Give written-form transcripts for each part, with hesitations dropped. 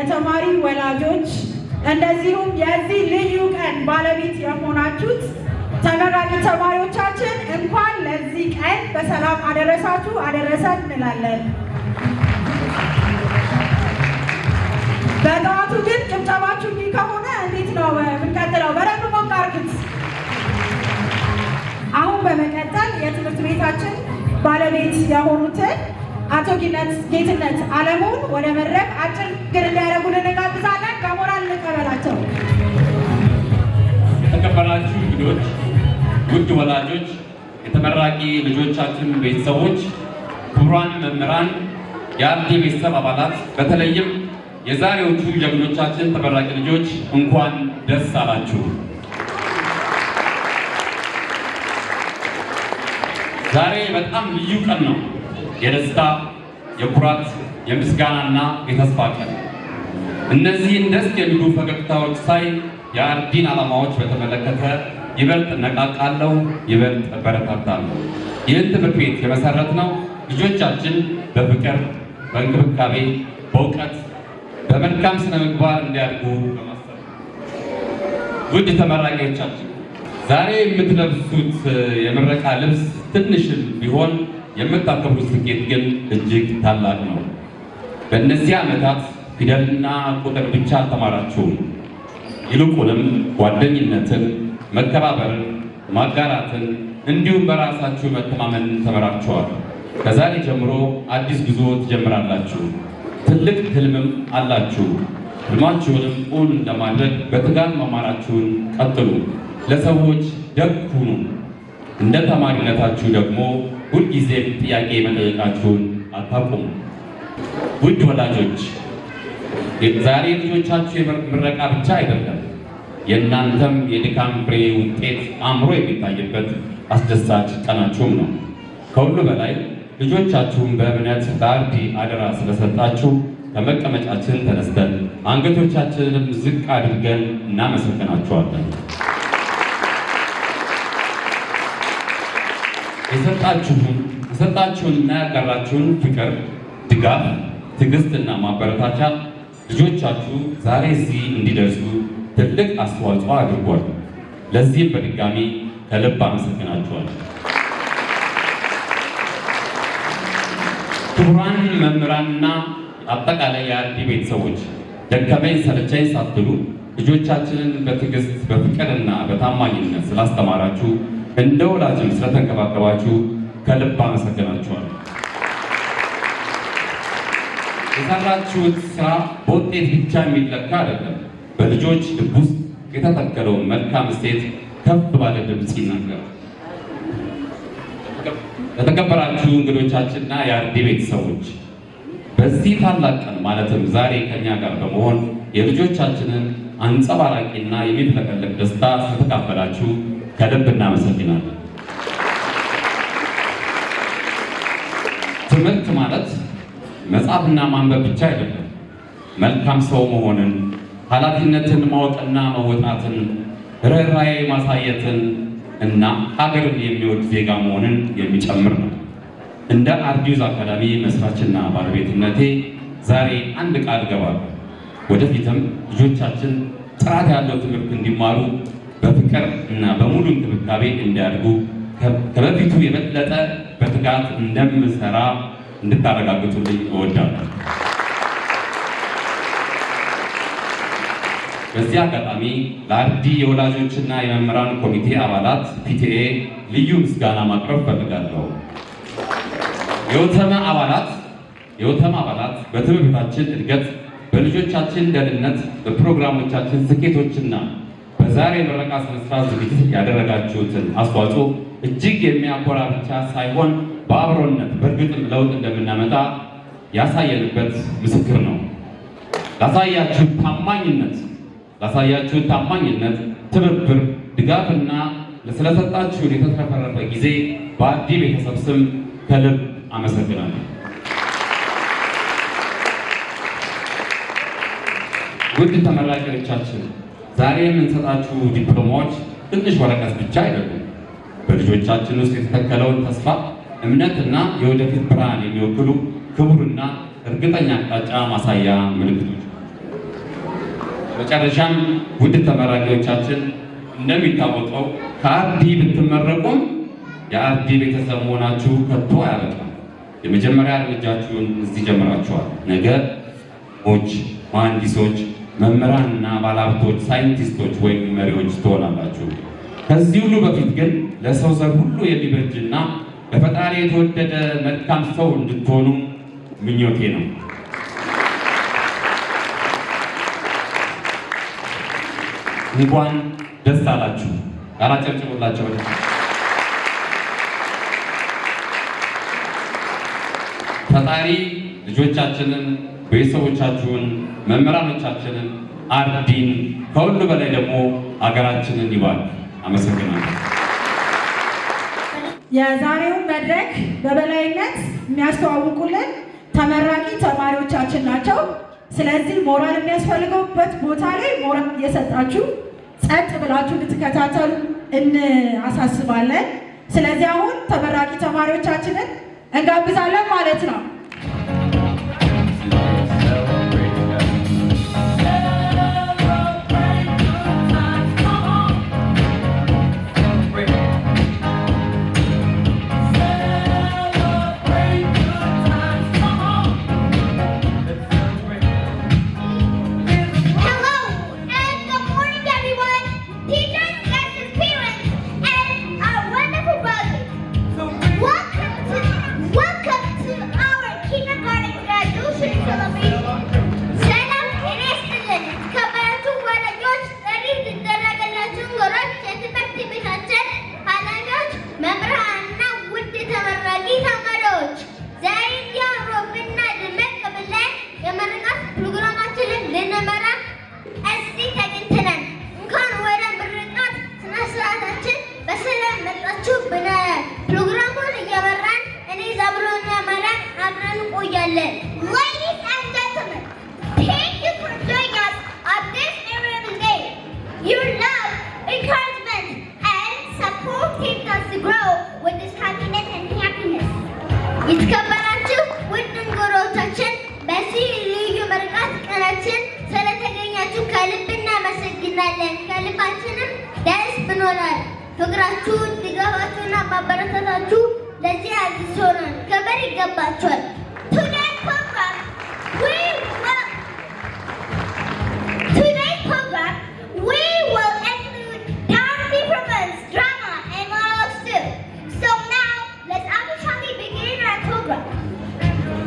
የተማሪ ወላጆች እንደዚሁም የዚህ ልዩ ቀን ባለቤት የሆናችሁት ተመራቂ ተማሪዎቻችን እንኳን ለዚህ ቀን በሰላም አደረሳችሁ አደረሰን እንላለን። በጠዋቱ ግን ጭብጨባችሁ እንዲህ ከሆነ እንዴት ነው የምንቀጥለው? በደንብ ሞቅ አድርጉት። አሁን በመቀጠል የትምህርት ቤታችን ባለቤት የሆኑትን አቶ ጌትነት አለሙን ወደ መድረክ አጭር ንግግር እንዲያደርጉልን እንጋብዛለን። በሞራል እንቀበላቸው። የተከበራችሁ እንግዶች፣ ውድ ወላጆች፣ የተመራቂ ልጆቻችን ቤተሰቦች፣ ክቡራን መምህራን፣ የአርዲ ቤተሰብ አባላት፣ በተለይም የዛሬዎቹ ጀግኖቻችን ተመራቂ ልጆች እንኳን ደስ አላችሁ። ዛሬ በጣም ልዩ ቀን ነው። የደስታ፣ የኩራት፣ የምስጋናና የተስፋ ቀን። እነዚህን ደስ የሚሉ ፈገግታዎች ሳይ የአርዲን ዓላማዎች በተመለከተ ይበልጥ እነቃቃለሁ፣ ይበልጥ እበረታታለሁ። ይህን ትምህርት ቤት የመሰረትነው ልጆቻችን በፍቅር፣ በእንክብካቤ፣ በእውቀት፣ በመልካም ስነ ምግባር እንዲያድጉ በማሰብ። ውድ ተመራቂዎቻችን ዛሬ የምትለብሱት የምረቃ ልብስ ትንሽም ቢሆን የምታከብሩት ስኬት ግን እጅግ ታላቅ ነው። በእነዚህ ዓመታት ፊደልና ቁጥር ብቻ አልተማራችሁም። ይልቁንም ጓደኝነትን፣ መከባበርን፣ ማጋራትን እንዲሁም በራሳችሁ መተማመን ተመራችኋል። ከዛሬ ጀምሮ አዲስ ጉዞ ትጀምራላችሁ። ትልቅ ህልምም አላችሁ። ህልማችሁንም እውን ለማድረግ በትጋት መማራችሁን ቀጥሉ። ለሰዎች ደግ ሁኑ። እንደ ተማሪነታችሁ ደግሞ ሁልጊዜም ጥያቄ መጠየቃችሁን አታቁሙ። ውድ ወላጆች ዛሬ ልጆቻችሁ የምረቃ ብቻ አይደለም፣ የእናንተም የድካም ፍሬ ውጤት አምሮ የሚታይበት አስደሳች ቀናችሁም ነው። ከሁሉ በላይ ልጆቻችሁን በእምነት ለአርዲ አደራ ስለሰጣችሁ ከመቀመጫችን ተነስተን አንገቶቻችንንም ዝቅ አድርገን እናመሰግናችኋለን። የሰጣችሁንና ያጋራችሁን ፍቅር፣ ድጋፍ፣ ትዕግስትና ማበረታቻ ልጆቻችሁ ዛሬ እዚህ እንዲደርሱ ትልቅ አስተዋጽኦ አድርጓል። ለዚህም በድጋሚ ከልብ አመሰግናችኋለሁ። ክቡራን መምህራንና አጠቃላይ የአርዲ ቤተሰቦች ደከመኝ ሰለቸኝ ሳትሉ ልጆቻችንን በትዕግስት በፍቅርና በታማኝነት ስላስተማራችሁ እንደ ወላጅም ስለተንከባከባችሁ ከልብ አመሰግናችኋለሁ። የሰራችሁት ስራ በውጤት ብቻ የሚለካ አይደለም። በልጆች ልብ ውስጥ የተተከለውን መልካም እሴት ከፍ ባለ ድምፅ ይናገራል። ለተከበራችሁ እንግዶቻችንና የአርዲ ቤተሰቦች በዚህ ታላቅ ቀን ማለትም ዛሬ ከኛ ጋር በመሆን የልጆቻችንን አንጸባራቂና የሚፍለቀለቅ ደስታ ስለተካፈላችሁ ከልብ እናመሰግናለን። ትምህርት ማለት መጻፍና ማንበብ ብቻ አይደለም። መልካም ሰው መሆንን፣ ኃላፊነትን ማወቅና መወጣትን፣ ርኅራኄ ማሳየትን እና ሀገርን የሚወድ ዜጋ መሆንን የሚጨምር ነው። እንደ አርዲዩዝ አካዳሚ መስራችና ባለቤትነቴ ዛሬ አንድ ቃል እገባለሁ። ወደፊትም ልጆቻችን ጥራት ያለው ትምህርት እንዲማሩ በፍቅር እና በሙሉ እንክብካቤ እንዲያድጉ ከበፊቱ የበለጠ በትጋት እንደምሰራ እንድታረጋግጡልኝ እወዳለሁ። በዚህ አጋጣሚ ለአርዲ የወላጆችና የመምህራን ኮሚቴ አባላት ፒቲኤ ልዩ ምስጋና ማቅረብ ፈልጋለሁ። የወተማ አባላት በትምህርታችን እድገት፣ በልጆቻችን ደህንነት፣ በፕሮግራሞቻችን ስኬቶችና በዛሬ ምረቃ ስነስርዓት ዝግጅት ያደረጋችሁትን አስተዋጽኦ እጅግ የሚያኮራ ብቻ ሳይሆን በአብሮነት በእርግጥም ለውጥ እንደምናመጣ ያሳየንበት ምስክር ነው። ላሳያችሁት ታማኝነት፣ ትብብር፣ ድጋፍና ስለሰጣችሁን የተትረፈረፈ ጊዜ በአርዲ ቤተሰብ ስም ከልብ አመሰግናለሁ። ውድ ተመራቂዎቻችን ዛሬ የምንሰጣችሁ ዲፕሎማዎች ትንሽ ወረቀት ብቻ አይደሉም። በልጆቻችን ውስጥ የተተከለውን ተስፋ፣ እምነትና የወደፊት ብርሃን የሚወክሉ ክቡርና እርግጠኛ አቅጣጫ ማሳያ ምልክቶች። መጨረሻም ውድ ተመራቂዎቻችን እንደሚታወቀው ከአርዲ ብትመረቁም የአርዲ ቤተሰብ መሆናችሁ ከቶ አያበቃም። የመጀመሪያ እርምጃችሁን እዚህ ጀምራችኋል። ነገ ሞች፣ መሐንዲሶች፣ መምህራንና ባለሀብቶች፣ ሳይንቲስቶች ወይም መሪዎች ትሆናላችሁ። ከዚህ ሁሉ በፊት ግን ለሰው ዘር ሁሉ የሚበጅና በፈጣሪ የተወደደ መልካም ሰው እንድትሆኑ ምኞቴ ነው። እንኳን ደስ አላችሁ። አጨብጭቡላቸው። ፈጣሪ ልጆቻችንን፣ ቤተሰቦቻችሁን፣ መምህራኖቻችንን፣ አርዲን ከሁሉ በላይ ደግሞ አገራችንን ይባርክ። አመሰግናለሁ። የዛሬውን መድረክ በበላይነት የሚያስተዋውቁልን ተመራቂ ተማሪዎቻችን ናቸው። ስለዚህ ሞራል የሚያስፈልገውበት ቦታ ላይ ሞራል እየሰጣችሁ ጸጥ ብላችሁ እንድትከታተሉ እናሳስባለን። ስለዚህ አሁን ተመራቂ ተማሪዎቻችንን እንጋብዛለን ማለት ነው። ፍቅራችሁ ድጋፋችሁና ማበረታታችሁ ለዚህ አድርሶናል። ክብር ይገባችኋል። Today's program we will include dance performance, drama, and monologues too. So now let's officially begin our program.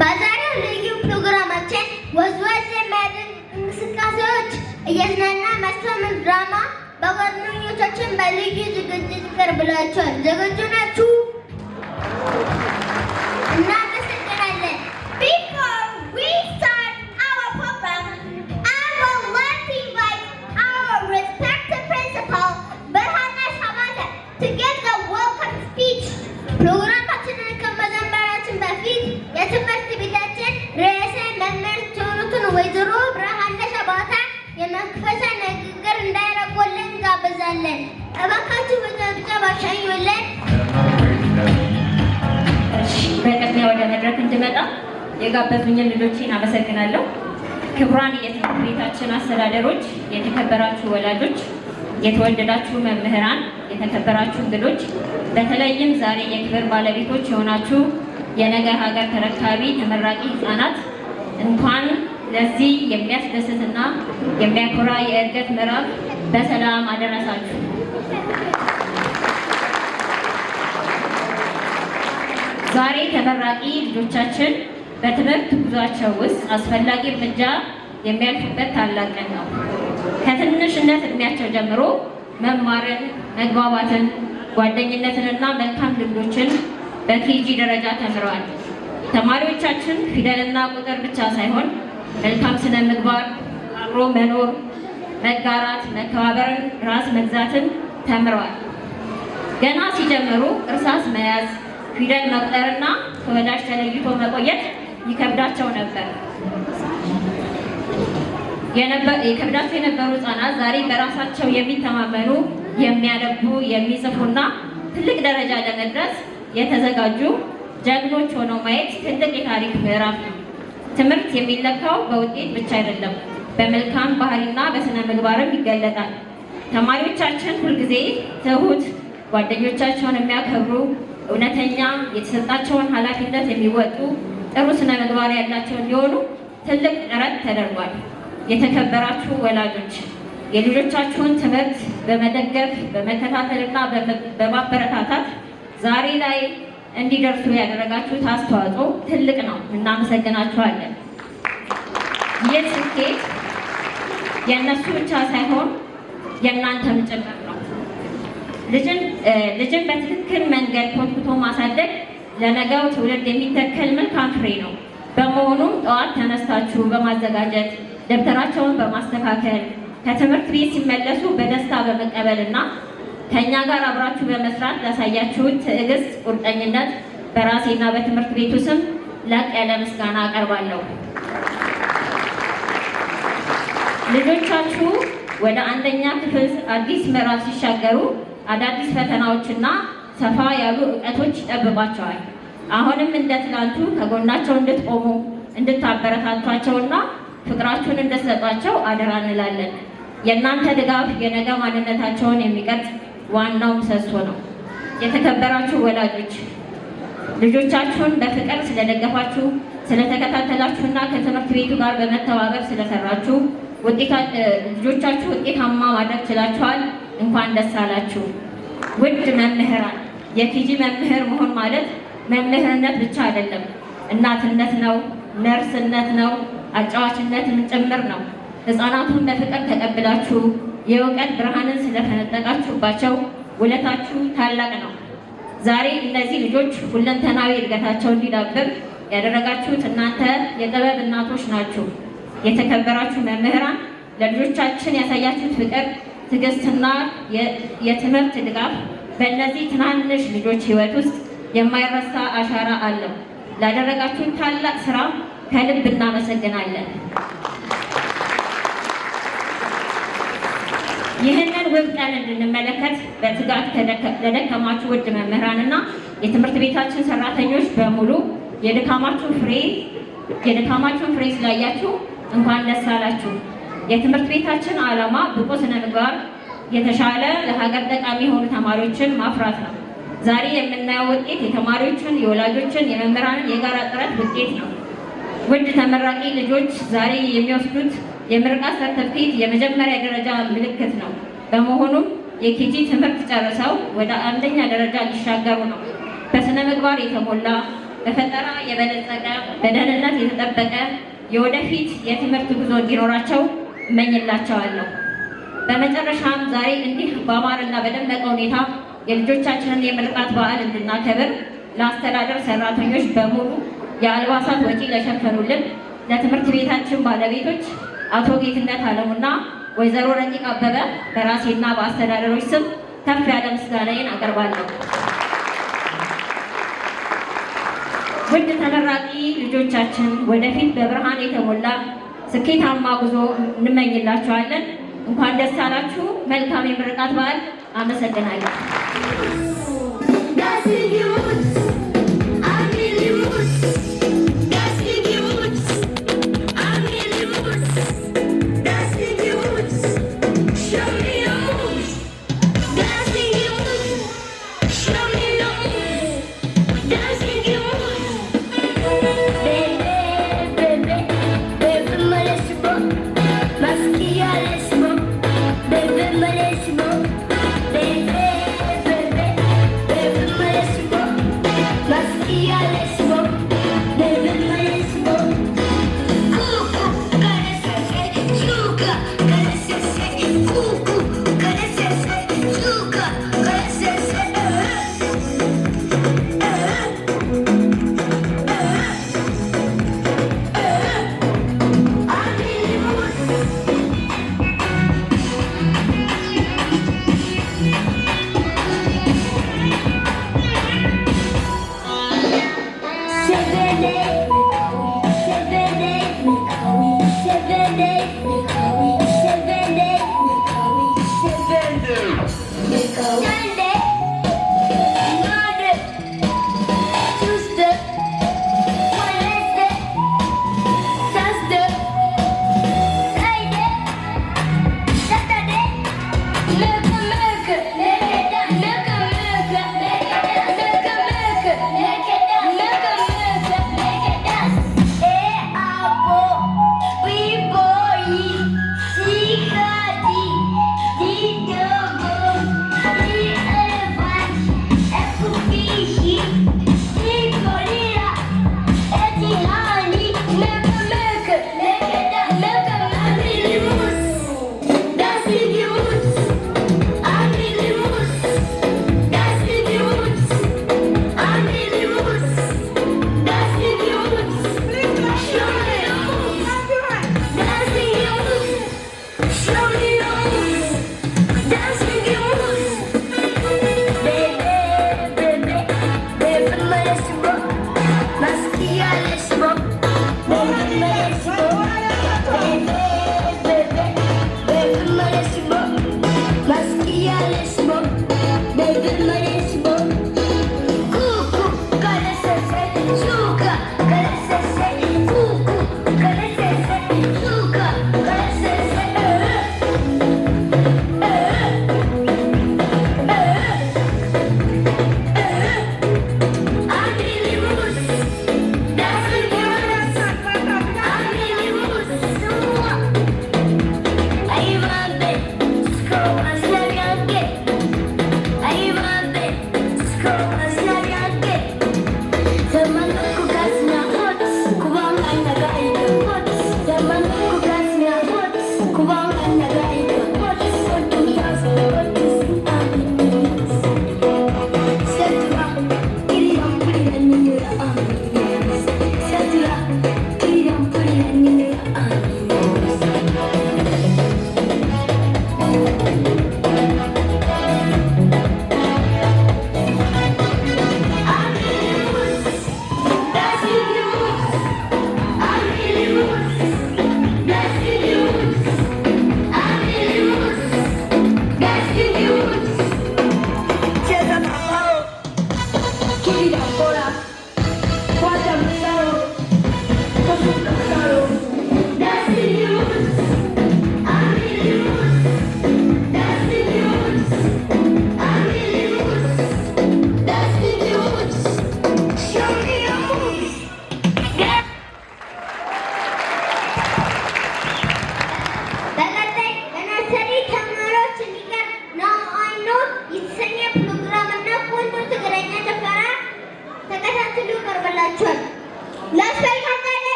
በዛሬው ልዩ ፕሮግራማችን ወዝወዝ የሚያደርግ እንቅስቃሴዎች፣ እየዝናና ማስተምር ድራማ በጓደኞቻችን በልዩ ዝግጅት ይቀርብላችኋል። ዝግጁ ናችሁ? እናመሰግናለን። Before we start our program, I would like to invite our respected principal, Berhanesh Hamada, to give the welcome speech. ፕሮግራማችንን ከመጀመራችን በፊት የትምህርት ቤታችን ርዕሰ መምህርት የሆኑትን ወይዘሮ ብርሃነሽ አባታ የመክፈቻ ንግግር እንዳያደርጉልን እንጋብዛለን። እባካችሁ በጭብጨባ ሸኙልን። በቅድሚያ ወደ መድረክ እንድመጣ የጋበዙኝን ልጆችን አመሰግናለሁ። ክቡራን የትምህርት ቤታችን አስተዳደሮች፣ የተከበራችሁ ወላጆች፣ የተወደዳችሁ መምህራን፣ የተከበራችሁ እንግዶች፣ በተለይም ዛሬ የክብር ባለቤቶች የሆናችሁ የነገ ሀገር ተረካቢ ተመራቂ ህፃናት እንኳን ለዚህ የሚያስደስትና የሚያኮራ የእድገት ምዕራፍ በሰላም አደረሳችሁ። ዛሬ ተመራቂ ልጆቻችን በትምህርት ጉዟቸው ውስጥ አስፈላጊ እርምጃ የሚያልፉበት ታላቅ ቀን ነው። ከትንሽነት እድሜያቸው ጀምሮ መማርን፣ መግባባትን፣ ጓደኝነትንና መልካም ልምዶችን በኬጂ ደረጃ ተምረዋል። ተማሪዎቻችን ፊደልና ቁጥር ብቻ ሳይሆን መልካም ስነ ምግባር፣ አብሮ መኖር፣ መጋራት፣ መከባበርን፣ ራስ መግዛትን ተምረዋል። ገና ሲጀምሩ እርሳስ መያዝ፣ ፊደል መቁጠርና ከወላጅ ተለይቶ መቆየት ይከብዳቸው ነበር። የከብዳቸው የነበሩ ህፃናት ዛሬ በራሳቸው የሚተማመኑ፣ የሚያነቡ፣ የሚጽፉና ትልቅ ደረጃ ለመድረስ የተዘጋጁ ጀግኖች ሆነው ማየት ትልቅ የታሪክ ምዕራፍ ነው። ትምህርት የሚለካው በውጤት ብቻ አይደለም፣ በመልካም ባህሪና በስነ ምግባርም ይገለጣል። ተማሪዎቻችን ሁልጊዜ ትሁት፣ ጓደኞቻቸውን የሚያከብሩ፣ እውነተኛ፣ የተሰጣቸውን ኃላፊነት የሚወጡ፣ ጥሩ ስነ ምግባር ያላቸው እንዲሆኑ ትልቅ ጥረት ተደርጓል። የተከበራችሁ ወላጆች የልጆቻችሁን ትምህርት በመደገፍ በመከታተልና በማበረታታት ዛሬ ላይ እንዲደርሱ ያደረጋችሁት አስተዋጽኦ ትልቅ ነው። እናመሰግናችኋለን። ይህ ስኬት የእነሱ ብቻ ሳይሆን የእናንተም ጭምር ነው። ልጅን በትክክል መንገድ ኮትኩቶ ማሳደግ ለነገው ትውልድ የሚተከል መልካም ፍሬ ነው። በመሆኑም ጠዋት ተነስታችሁ በማዘጋጀት ደብተራቸውን በማስተካከል ከትምህርት ቤት ሲመለሱ በደስታ በመቀበልና ከእኛ ጋር አብራችሁ በመስራት ላሳያችሁት ትዕግስት፣ ቁርጠኝነት በራሴና በትምህርት ቤቱ ስም ላቅ ያለ ምስጋና አቀርባለሁ። ልጆቻችሁ ወደ አንደኛ ክፍል አዲስ ምዕራፍ ሲሻገሩ አዳዲስ ፈተናዎችና ሰፋ ያሉ እውቀቶች ይጠብቋቸዋል። አሁንም እንደ ትላንቱ ከጎናቸው እንድትቆሙ እንድታበረታቷቸውና ፍቅራችሁን እንድትሰጧቸው አደራ እንላለን። የእናንተ ድጋፍ የነገ ማንነታቸውን የሚቀርጽ ዋናው ምሰሶ ነው። የተከበራችሁ ወላጆች ልጆቻችሁን በፍቅር ስለደገፋችሁ፣ ስለተከታተላችሁና ከትምህርት ቤቱ ጋር በመተባበር ስለሰራችሁ ልጆቻችሁ ውጤታማ ማድረግ ችላችኋል። እንኳን ደስ አላችሁ። ውድ መምህራን፣ የኬጂ መምህር መሆን ማለት መምህርነት ብቻ አይደለም፣ እናትነት ነው፣ ነርስነት ነው፣ አጫዋችነትም ጭምር ነው። ሕፃናቱን በፍቅር ተቀብላችሁ የእውቀት ብርሃንን ስለፈነጠቃችሁባቸው ውለታችሁ ታላቅ ነው። ዛሬ እነዚህ ልጆች ሁለንተናዊ እድገታቸው እንዲዳብር ያደረጋችሁት እናንተ የጥበብ እናቶች ናችሁ። የተከበራችሁ መምህራን ለልጆቻችን ያሳያችሁት ፍቅር፣ ትዕግስትና የትምህርት ድጋፍ በእነዚህ ትናንሽ ልጆች ሕይወት ውስጥ የማይረሳ አሻራ አለው። ላደረጋችሁት ታላቅ ስራ ከልብ እናመሰግናለን። ይህንን ውብ ቀን እንድንመለከት በትጋት ለደከማችሁ ውድ መምህራንና የትምህርት ቤታችን ሰራተኞች በሙሉ የድካማችሁን ፍሬ ስላያችሁ እንኳን ደስ አላችሁ። የትምህርት ቤታችን ዓላማ ብቁ ስነ ምግባር፣ የተሻለ ለሀገር ጠቃሚ የሆኑ ተማሪዎችን ማፍራት ነው። ዛሬ የምናየው ውጤት የተማሪዎችን፣ የወላጆችን፣ የመምህራንን የጋራ ጥረት ውጤት ነው። ውድ ተመራቂ ልጆች ዛሬ የሚወስዱት የምርቃት ሰርተፍኬት የመጀመሪያ ደረጃ ምልክት ነው። በመሆኑም የኬጂ ትምህርት ጨርሰው ወደ አንደኛ ደረጃ ሊሻገሩ ነው። በስነ ምግባር የተሞላ በፈጠራ የበለጸገ በደህንነት የተጠበቀ የወደፊት የትምህርት ጉዞ እንዲኖራቸው እመኝላቸዋለሁ። በመጨረሻም ዛሬ እንዲህ በአማረና በደመቀ ሁኔታ የልጆቻችንን የምርቃት በዓል እንድናከብር ለአስተዳደር ሰራተኞች በሙሉ የአልባሳት ወጪ ለሸፈኑልን ለትምህርት ቤታችን ባለቤቶች አቶ ጌትነት አለሙና ወይዘሮ ረቂቅ አበበ በራሴና በአስተዳደሮች ስም ከፍ ያለ ምስጋናዬን አቀርባለሁ። ውድ ተመራቂ ልጆቻችን ወደፊት በብርሃን የተሞላ ስኬታማ ጉዞ እንመኝላችኋለን። እንኳን ደስ አላችሁ። መልካም የምርቃት በዓል። አመሰግናለሁ።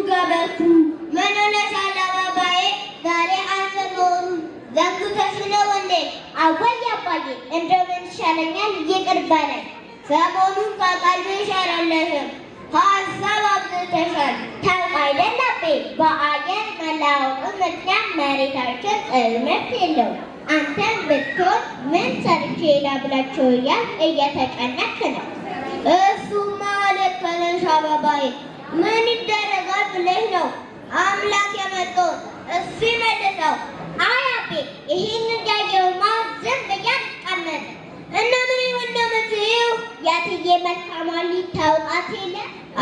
ገበቱ ምን ሆነሻል አበባዬ? ዛሬ አልሰማሁም። ዘግተሽ ነው እንዴ? አወይ አባዬ እንደምን ይሻለኛል ይቅር በለኝ። ሰሞኑን ከቀልብሽ አይደለሽም፣ ሀሳብ አብዝተሻል። ታውቅ አይደል አቤ በአየር መለዋወጡ ምክንያት መሬታችን እምነት የለውም። አንተን ብትሆን ምን ሰርቼ ላብላቸው እያልክ እየተጨነቅክ ነው። እሱማ ልክ ነሽ አበባዬ። ምን ይደረጋል ብለሽ ነው አምላክ የመጣው እሱ ይመልሰው። አይ አቤ ይህን እንዳየውማ ዝም ብዬ አልቀመጥም። እና ምን ይሁን ነው የምትይው? ያትዬ መልካሟን ታውቃት የለ?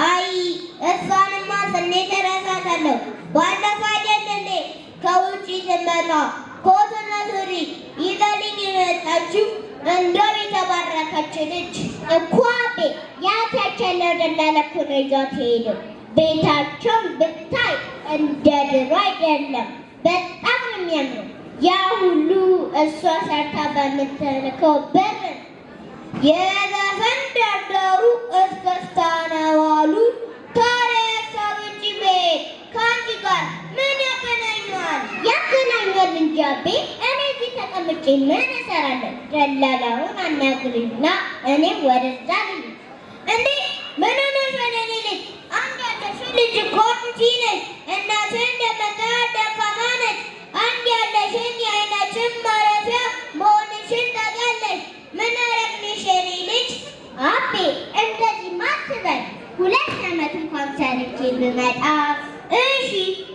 አይ እሷንማ ስሜት እረሳታለሁ። ባለፈው አይደል እንዴ ከውጭ ስመጣ ኮትና ሱሪ ይዛልኝ የመጣችው? እንደው የተባረከች ልጅ እኮ አቤ ያታቸለው ደላላ እኮ ነው ይዟት ሄደው። ቤታቸውን ብታይ እንደ ድሮ አይደለም፣ በጣም ነው የሚያምረው። ያ ሁሉ እሷ ሰርታ በምትልከው ብር የዘፈን ደርደሩ እስከስታ ነው አሉ። ታዲያ ሰዎች ቤት ከአንቺ ጋር ምን ያገናኘዋል? ያገናኛል እንጂ አቤ እኔ እዚህ ተቀምጬ ምን እሰራለሁ? ደላላውን አናግሪና እኔም ወደዛ ልኝ እንዴ ምን ሆነሽ ወደኔ ልጅ? አንድ ያለሽ ልጅ እኮ አንቺ ነሽ። እናትህ እንደምታያት ደካማ ነች። አንድ ያለሽን የዓይናችን ማረፊያ መሆንሽን ታውቂያለሽ። ምን አረግንሽ የኔ ልጅ? አቤ እንደዚህማ አትበል። 2 ዓመት እንኳን ሰርቼ ብመጣ እሺ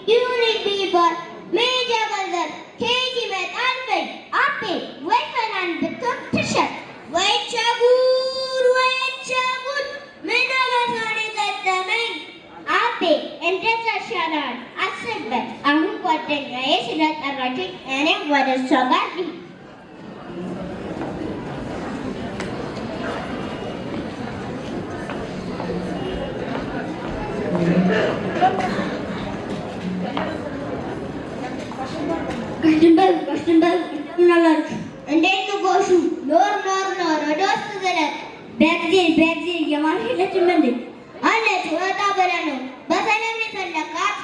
ይሁንኝ ቢባል መሄጃ ገንዘብ ከየት ይመጣል? በይ አቤ ወይ ፈናን ብትሆን ትሸጥ። ወይ ቸጉር ወይ ቸጉር ምን አገሳኔ ገጠመኝ። አቤ እንደዛ ይሻላል አስብበት። አሁን ጓደኛዬ ስለጠራችኝ እኔም ወደ እሷ ጋር ልሂድ። ጋሽድንበል ምን አላችሁ? እንዴት ነው ጎሹ? ኖር ወደ ውስጥ ዝለቅ። በጊዜ የማርሽለችም እንዴ አለች። ወጣ ብላ ነው። በሰላም ነው የፈለካት?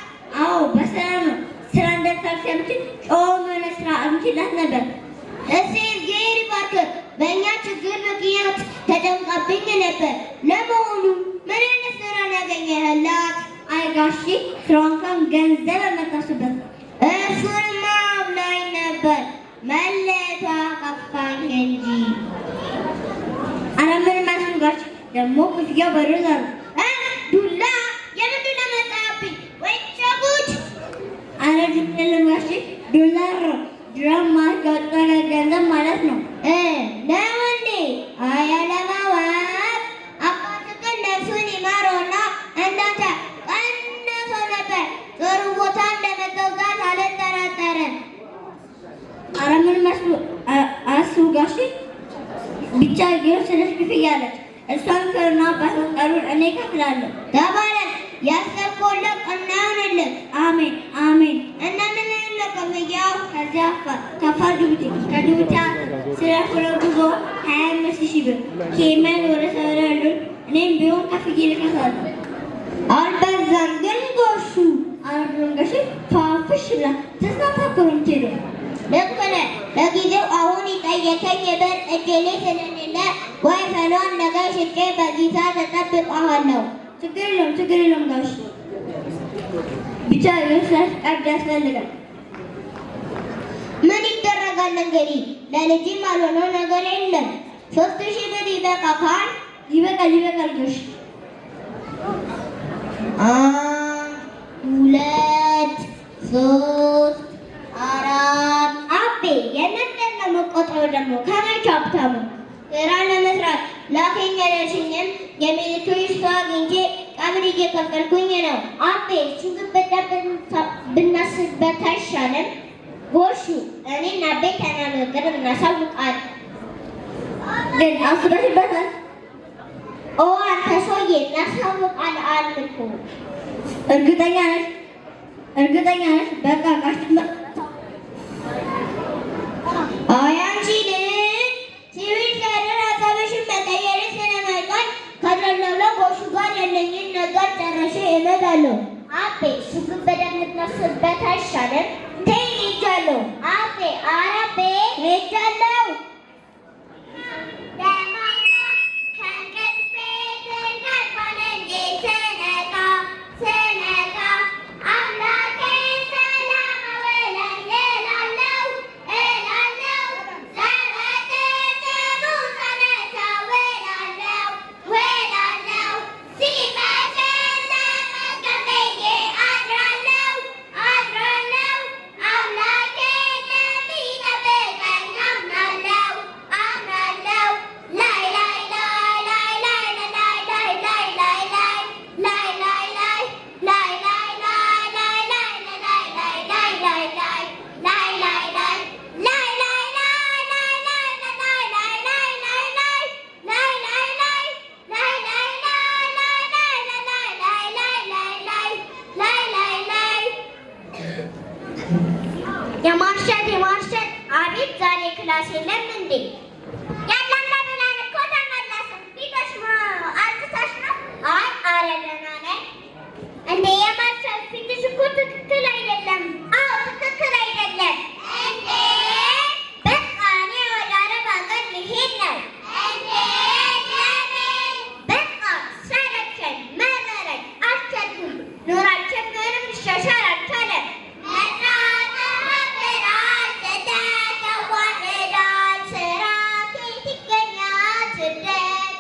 አዎ በሰላም ነው። ስራ እንደታሰብች ጮም የሆነ ስራ አምችላት ነበር። እስኪ እግዚአብሔር ይባርክ። በእኛ ችግር ምክንያት ተጨንቃብኝ ነበር። ለመሆኑ ምን አይነት ስራ ያገኘህላት? አይ ጋሼ ስራውን እንኳን ገንዘብ አመጣሽበት። እሱንማ ብላኝ ነበር። መለቷ ከፋኝ እንጂ። ኧረ ምን መስሉ ጋሼ ደግሞ ክፍያው በሩዝ አሉ። ዱላ የምን ዱላ መጣብኝ? ወይ ቸጉድ! ኧረ ዱላ የለም ጋሼ ዶላር ድራም ማስቆጠረ ገንዘብ ማለት ነው። ነው እንዴ? አይ አለማወቅ። አባትህ ነፍሱን ይማረውና እንዳንተ ቀንሶ ነበር። ጥሩ ቦታ እንደመገዛት አልጠራጠርም። ኧረ ምን መስሉ አስቡ ጋሼ ብቻ የወሰደች ክፍያ አለች። እሷን ከርና ባስቆጠሩን እኔ እከፍላለሁ ተባለ። ያሰብከውን ቀና ይሁንልህ። አሜን አሜን። እና ምን ነው ክፍያው? ከዚያ ከአፋር ጅቡቲ ከጅቡቲ ስለ ጉዞ 25,000 ብር ከየመን ወደ ሳውዲ ያሉን እኔም ቢሆን ከፍዬ ልከፍላለሁ። አልበዛም ግን ጎሹ? አልበዛም ጋሼ ፋፍሽ ብላ ተስፋፋ የምትሄደው። ልክ ነህ። ለጊዜው አሁን የጠየከኝ ብር እጄ ላይ ስለሌለ ወይ ፈሏን ነገ ሽጬ በዚህ ሰዓት እጠብቅሃለሁ። ችግር የለውም ጋሼ ብቻ የስራሽ ቀርድ ያስፈልጋል። ምን ይደረጋል እንግዲህ ለልጅም አልሆነው ነገር የለም። 3,000 ብር ይበቃል? ይበቃል ጋሼ። 1 2 3 4 አቤ የእናንተን ነው የምቆጥረው ደግሞ ከመቼ ሀብታሙ። ስራ ለመስራት ላከኝ ያለሽኝም የሚሊቶሪ ስራ አግኝቼ ቀብር እየከፈልኩኝ ነው። አቤ ችግር ብናስብበት አይሻልም? ጎሹ እኔና አቤ ተነጋግረን እናሳውቃለን። ግን አስበሽበታል? አንተ ሰውዬ እናሳውቃለን አልኩ። እርግጠኛ ነሽ? በቃ ጋሽድንበል አይ አንቺ ልጅ ሲቪል ሰራተኛ ሀሳብሽን መቀየር ስለማይቀር ከደላላ ጎሹ ጋር ያለኝን ነገር ጨርሼ እመጣለሁ። አቤ ሱግብ በደንብ የምትነፍስበት አይሻልም? ተይ ሄጃለሁ። አቤ አረቤ ሄጃለሁ። የማርሸት አቤት ዛሬ ክላስ የለም እንዴ? ያለና ብለን እኮ ተመለስን። ፊትሽ አልቅሰሽ ነው? አይ አረለና ነኝ እንዴ የማርሸት ፊትሽ እኮ ትክክል አይደለም። አዎ ትክክል አይደለም እንዴ። በቃ እኔ ወደ አረብ ሀገር ልሄድ ነው እንዴ። ለምን? በቃ ሰለቸኝ፣ መረረኝ፣ አልቻልኩም። ኑሯችን ምንም ሊሻሻል አልቻለም።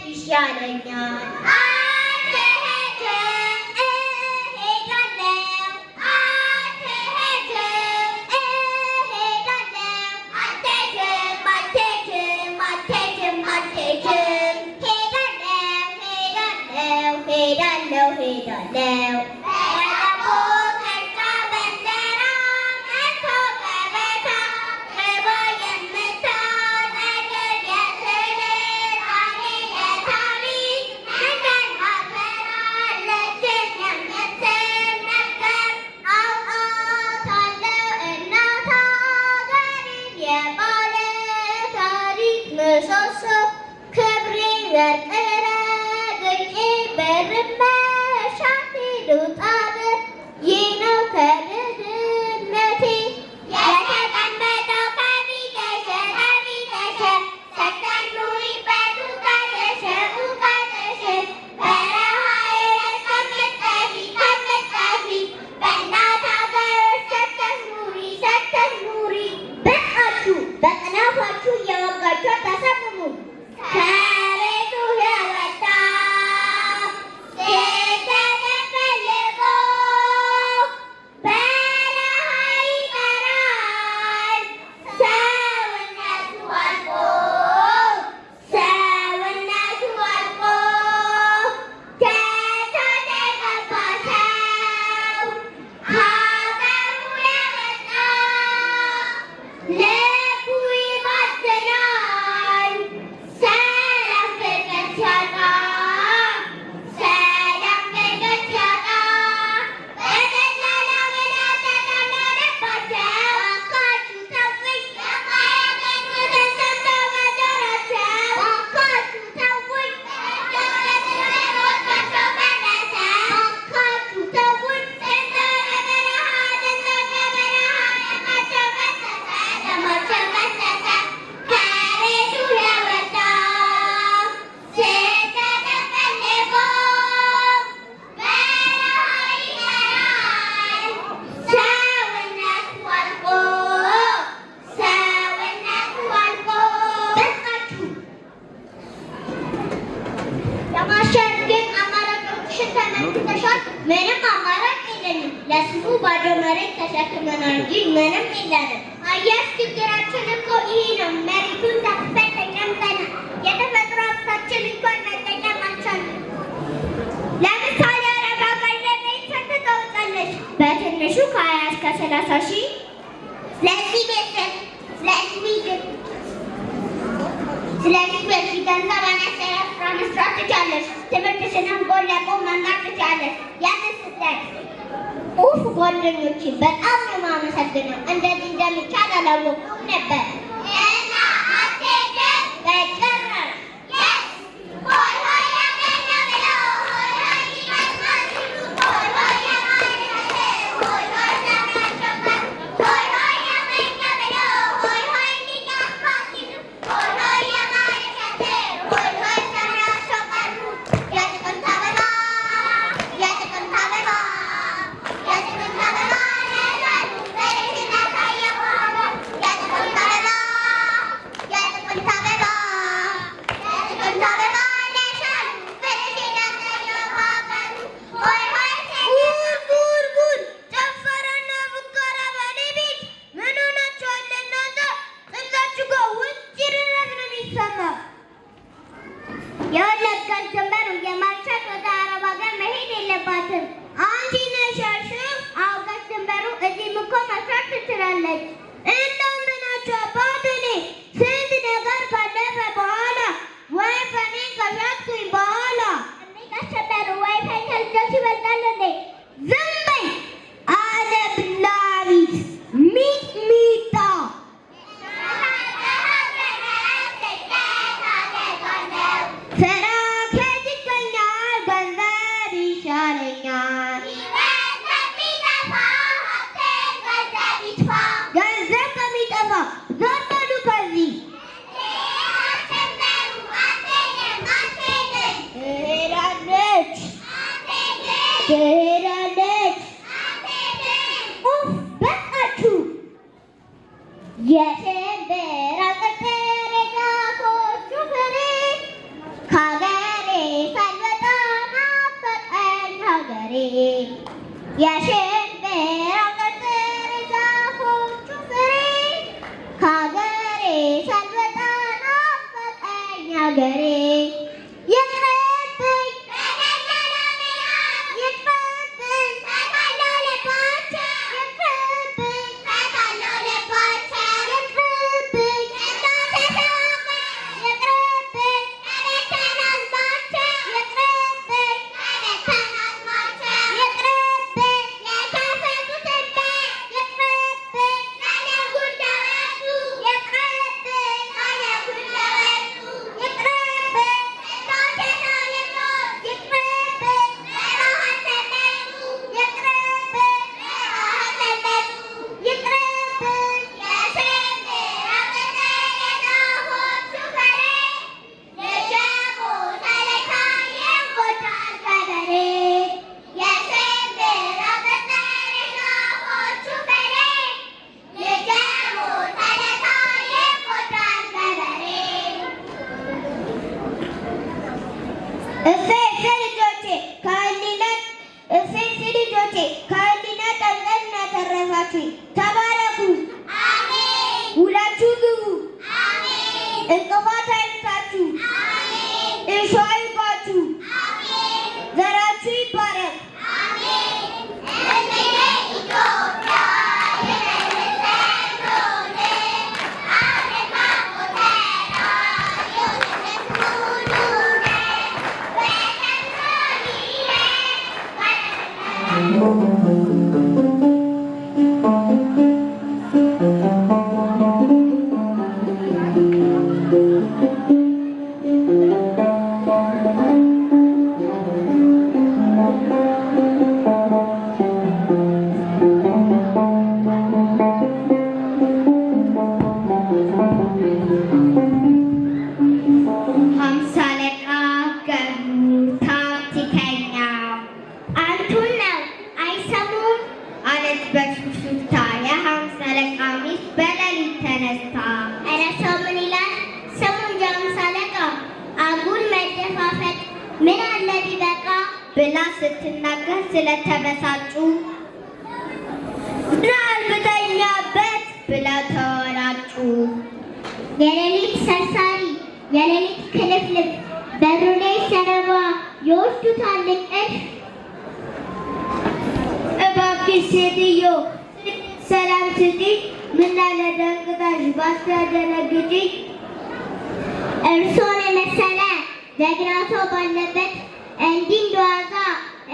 ይሻለኛል ምንም አማራጭ የለንም። ለስሙ ባዶ መሬት ተሸክመናል እንጂ ምንም የለንም። አያስ ችግራችን እኮ ይሄ ነው። መሬቱን ተክፈን ተቀምጠናል። የተፈጥሮ ሀብታችን እንኳን መጠቀም አልቻልንም። ለምሳሌ አረብ ሀገር ለቤት ስንት ታወጣለች? በትንሹ ከ20 እስከ 30 ሺህ። ስለዚህ ቤተሰብ ስለዚህ በዚህ ገንዘብ አነስተኛ ስራ መስራት ትችያለሽ። ትምህርትሽንም ጎን ለጎን መማር ትችያለሽ። ያንን ስትይ ኡፍ ጓደኞቼ በጣም ነው የማመሰግነው። እንደዚህ እንደሚቻል አላወቅኩም ነበር። እና አትሄጂም? በጭራሽ። ሆይ ሆይ ትሄዳለች። በቃችሁ። የሽምብራ ቅጥር የዛፎቹ ፍሬ ከሀገሬ ሳልወጣ ናፈቀኝ ሀገሬ። የሽምብራ ቅጥር የዛፎቹ ፍሬ ከሀገሬ ሳልወጣ ናፈቀኝ ሀገሬ። ተባረኩ። አሜን። ውላችሁ ግቡ። አሜን። እንቅፋት አይምታችሁ። አሜን። እሾህ አይውጋችሁ። አሜን። ዘራችሁ ይባረክ። አሜን። ምን አለ ቢበቃ ብላ ስትናገር ስለተበሳጩ ናልብተኛበት ብለው ተወራጩ። የሌሊት ሰርሳሪ የሌሊት ክልፍልፍ በሩ ላይ ሰረባ ይወስዱታል እንቅልፍ። እባክሽ ሴትዮ ሰላም ስጪኝ፣ ምን አለ ደንግጠሽ ባታደነግጪ። እርሶን የመሰለ ጀግና ሰው ባለበት እንዲህ እንደዋዛ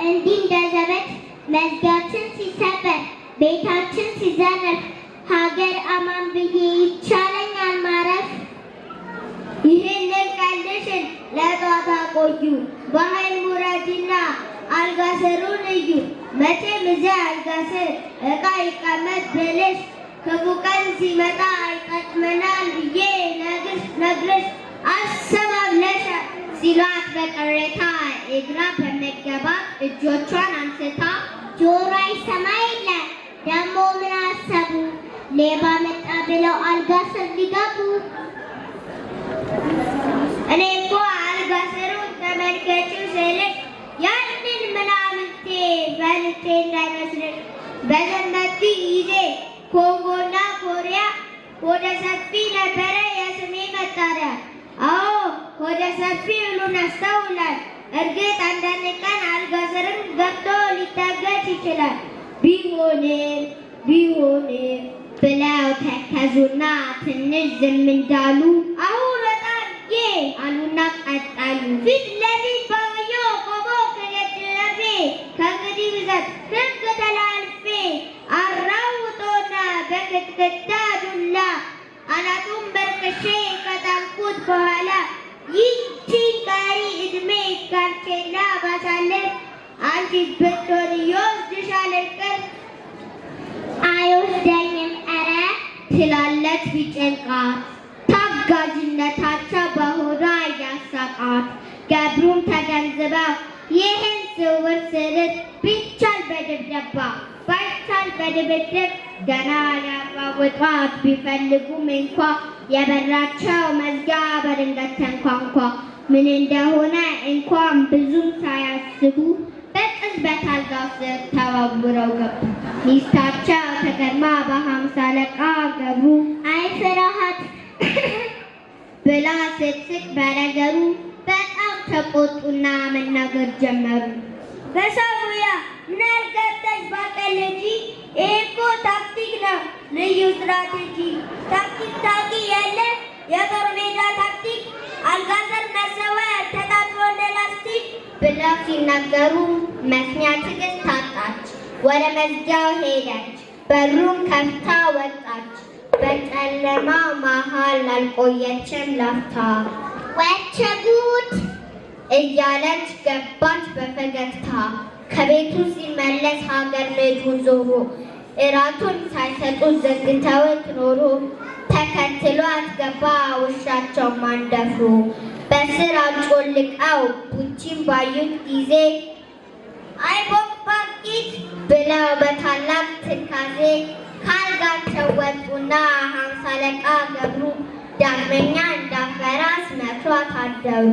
እንዲህ እንደዘበት መዝጊያችን ሲሰበር ቤታችን ሲዘረፍ ሀገር አማን ብዬ ይቻለኛል ማረፍ። ይህንን ቀልድሽን ለጧት አቆዩ፣ በኃይል ሙረጂና አልጋ ስሩን እዩ። መቼም እዚያ አልጋ ስር ዕቃ ይቀመጥ ብልሽ ክፉ ቀን ሲመጣ ይጠቅመናል ብዬ ነግርሽ አሰባብለሻል ሲሏት በቅሬታ እግራ በመገባት እጆቿን አንስታ ጆሮ አይሰማ የለ ደሞ ምን አሰቡ ሌባ መጣ ብለው አልጋ ስር ሊገቡ። እኔ እኮ አልጋ ስሩን ተመልከቺው ስልሽ ያንን ምናምንቴ በልቼ እንዳይመስልሽ በዘመቱ ጊዜ ኮንጎና ኮሪያ ወደ ሰፊ ነበረ የስሜ መጣሪያ። አዎ ወደ ሰፊ ሁሉን ያስተውላል። እርግጥ አንዳንድ ቀን አልጋ ስርም ገብቶ ሊታገት ይችላል። ቢሆንም ብለው ተከዙና ትንሽ ዝም እንዳሉ አሁን በጣም አሉና ቀጠሉ። ፊት ለፊት ባውዮ ቆሞ ከደረፌ ከእንግዲህ ብዛት ሕግ ተላልፌ አራውጦና በክትክታ ዱላ አናቱን በርክሼ ከጣልኩት በኋላ ይህቺን ቀሪ ዕድሜ ጋርቼና ባሳልፍ አንቺ ብትሆን ይወስድሻል እንቅልፍ። አይወስደኝም ኧረ ትላለች ቢጨንቃት ታጋዥነታቸው በሆዷ እያሳቃት። ገብሩም ተገንዝበው ይህን ስውር ስርት ቢቻል በድብደባ ባይቻል በድብድብ ገና ሊያሯሩጧት ቢፈልጉም እንኳ የበራቸው መዝጊያ በድንገት ተንኳኳ። ምን እንደሆነ እንኳን ብዙም ሳያስቡ በቅጽበት አልጋው ስር ተወርውረው ገቡ። ሚስታቸው ተገርማ በሃምሳ አለቃ ገብሩ አይ ፍርሃት ብላ ስትስቅ በነገሩ በጣም ተቆጡና መናገር ጀመሩ። በሳሙያ ምን አልገባሽ ባቀለጂ? ይሄ እኮ ታክቲክ ነው፣ ልዩ ስትራቴጂ። ታክቲክ ታውቂ የለ የጦር ሜዳ ታክቲክ፣ አልጋ ስር መሰወር ተጣጥሮ እንደ ላስቲክ ብለው ሲናገሩ መስሚያ ትዕግስት ታጣች። ወደ መዝጊያው ሄደች፣ በሩን ከፍታ ወጣች። በጨለማ መሃል አልቆየችም ላፍታ። ወቸ ጉድ እያለች ገባች በፈገግታ። ከቤቱ ሲመለስ ሀገር ልጁን ዞሮ እራቱን ሳይሰጡት ዘግተውት ኖሮ ተከትሏት ገባ ውሻቸው ማንደፍሮ። በስር አጮልቀው ቡቺን ባዩት ጊዜ አይ ቦቅባቂት ብለው በታላቅ ትካዜ ካልጋቸው ወጡና ሃምሳ አለቃ ገብሩ ዳግመኛ እንዳፈራስ መክሯት አደሩ።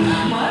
Mama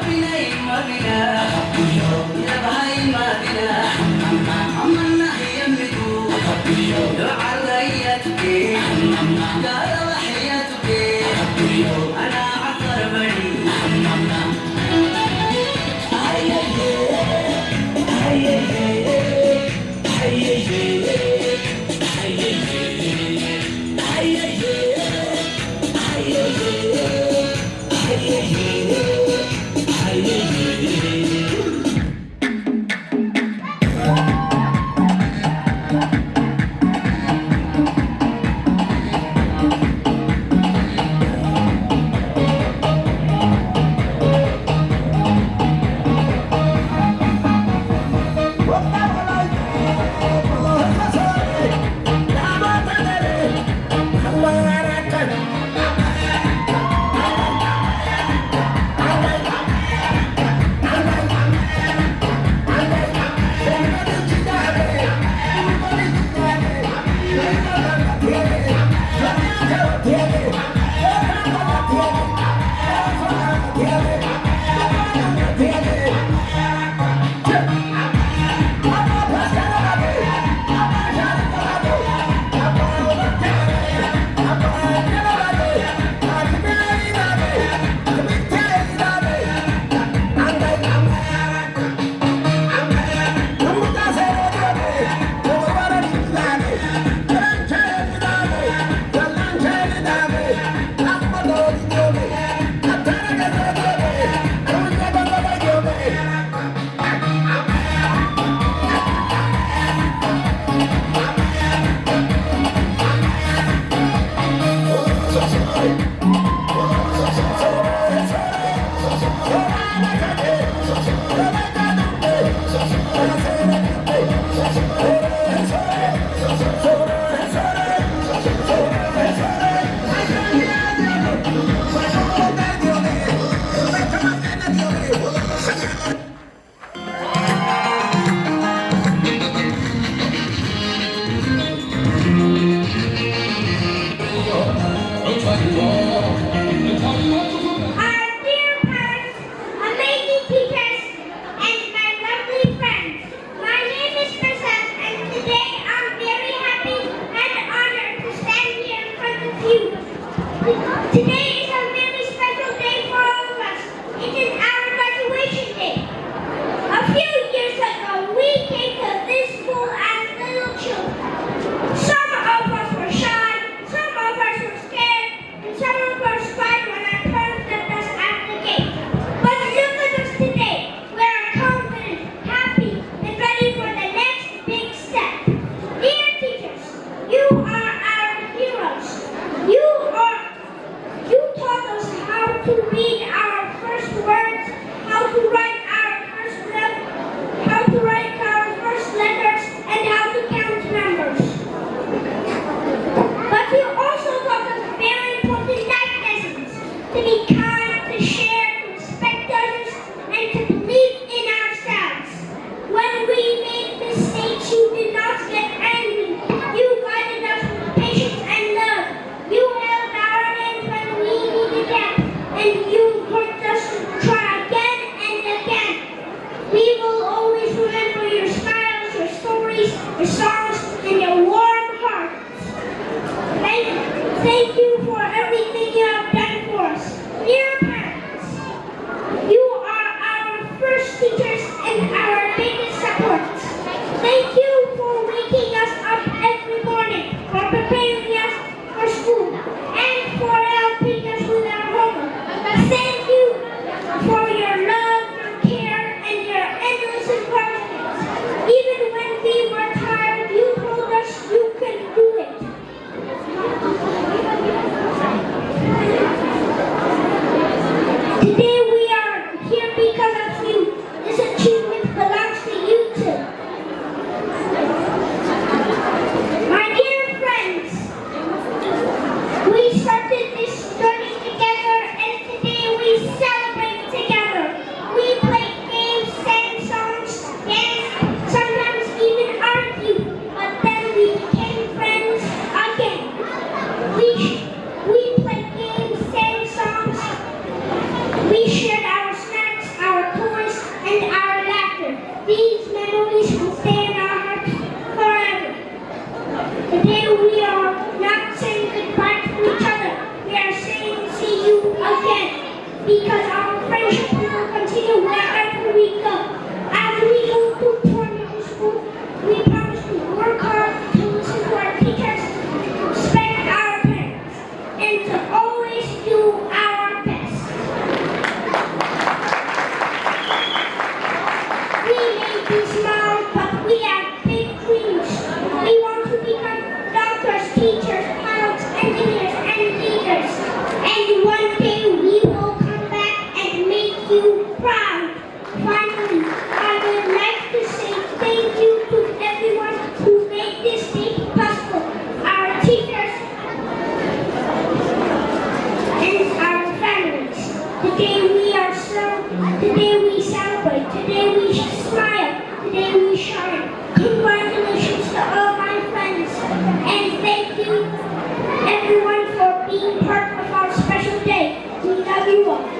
you proud. Finally, I would like to say thank you to everyone who made this day possible. Our teachers and our families. Today we celebrate, today we smile, today we shine. Congratulations to all my friends, and thank you everyone for being part of our special day. We love you all.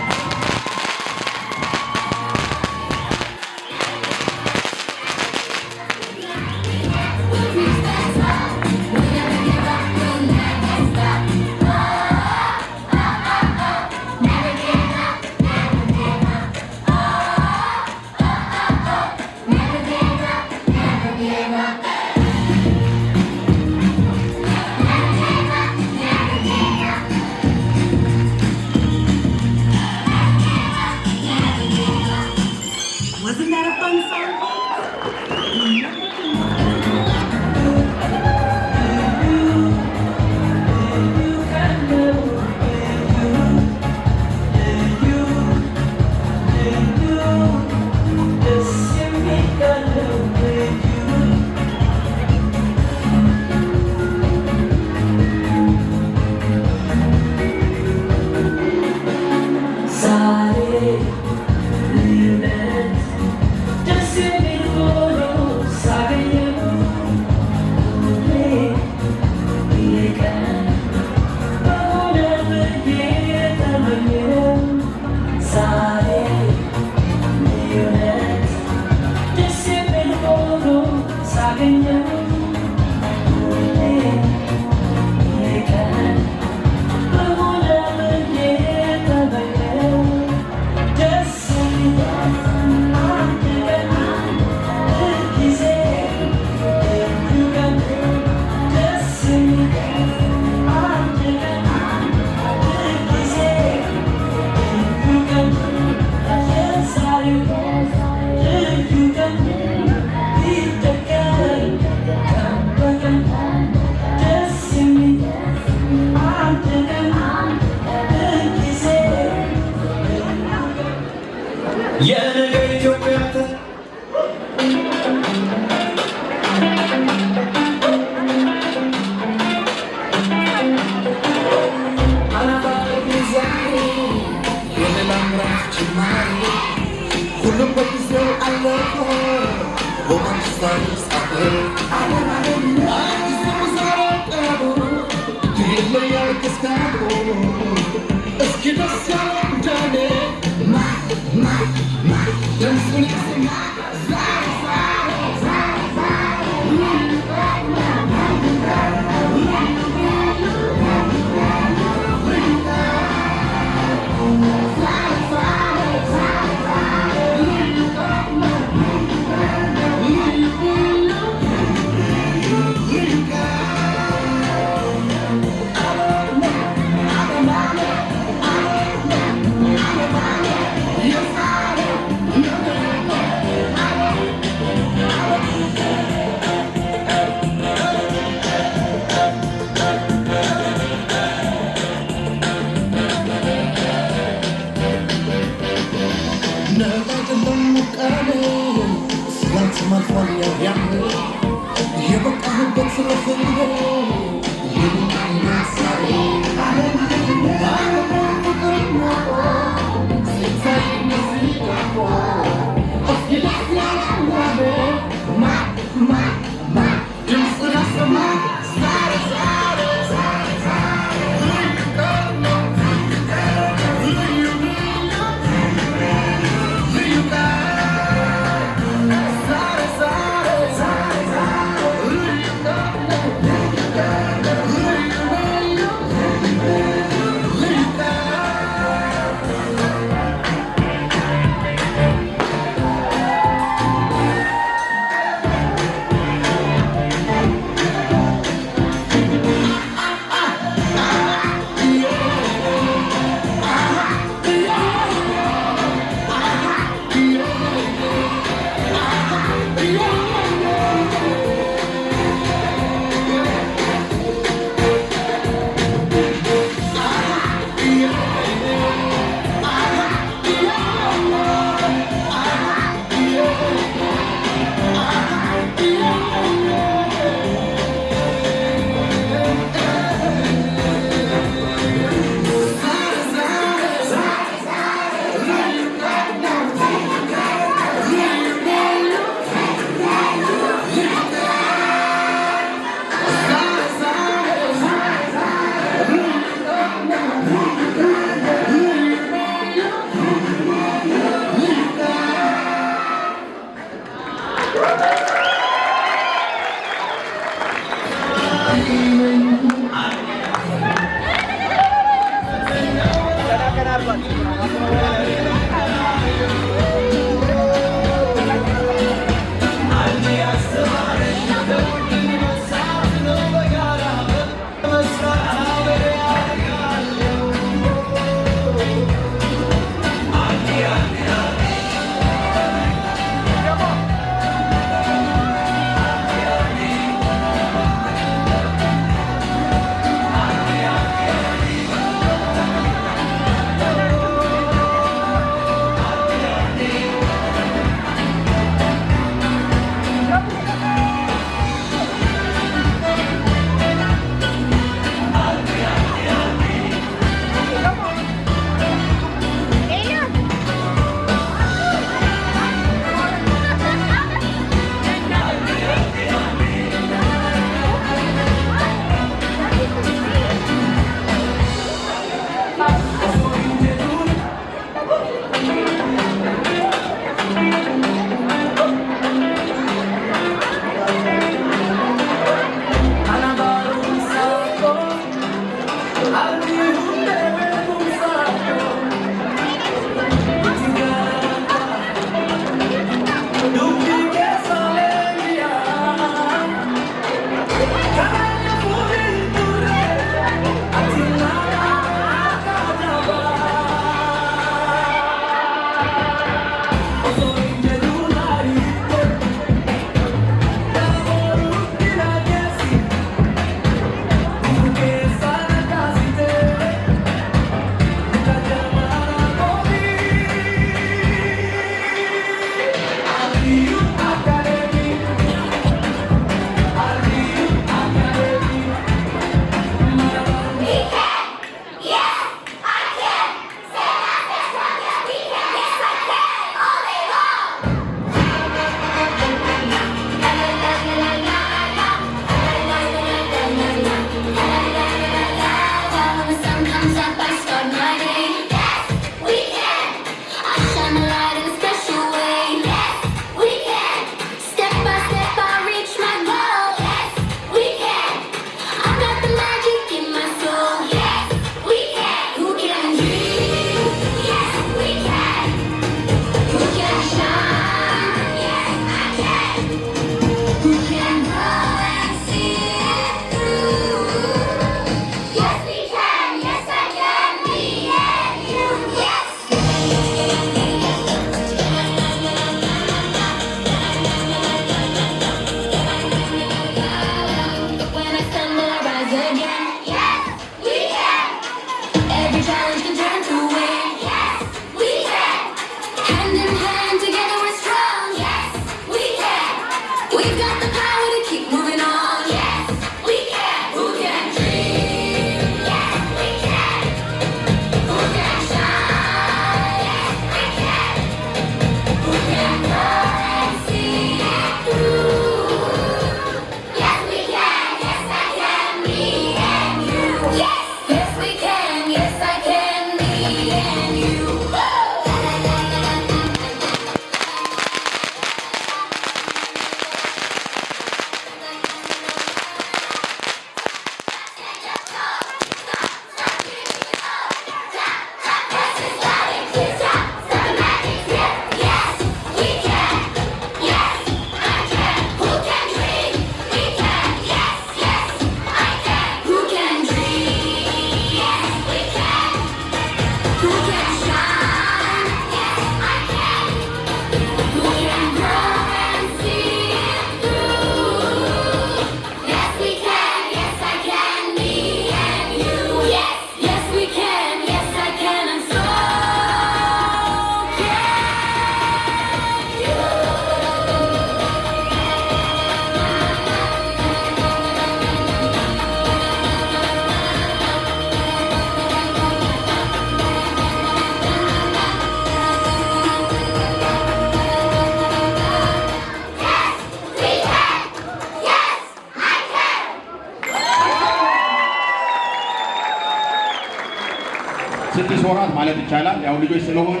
6 ወራት ማለት ይቻላል። ያው ልጆች ስለሆኑ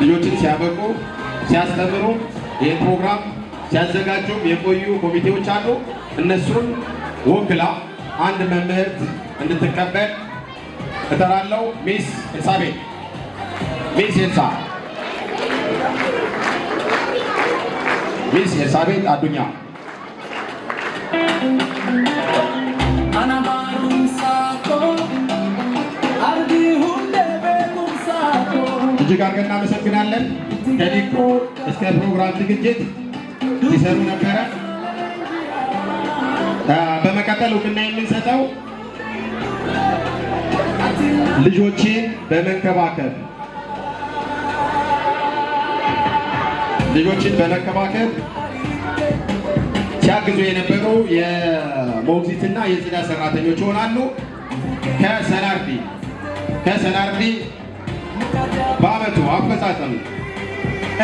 ልጆችን ሲያበቁ ሲያስተምሩ ይህን ፕሮግራም ሲያዘጋጁም የቆዩ ኮሚቴዎች አሉ። እነሱን ወክላ አንድ መምህርት እንድትቀበል እጠራለሁ። ሚስ ኤልሳቤጥ ሚስ ኤልሳቤጥ አዱኛ እጅግ አድርገን እናመሰግናለን። ከዲኮ እስከ ፕሮግራም ዝግጅት ሲሰሩ ነበረ። በመቀጠል እውቅና የምንሰጠው ልጆችን በመንከባከብ ሲያግዙ የነበሩ የሞግዚትና የጽዳት ሰራተኞች ይሆናሉ። ከሰናርዲ በአመቱ አፈጻጸም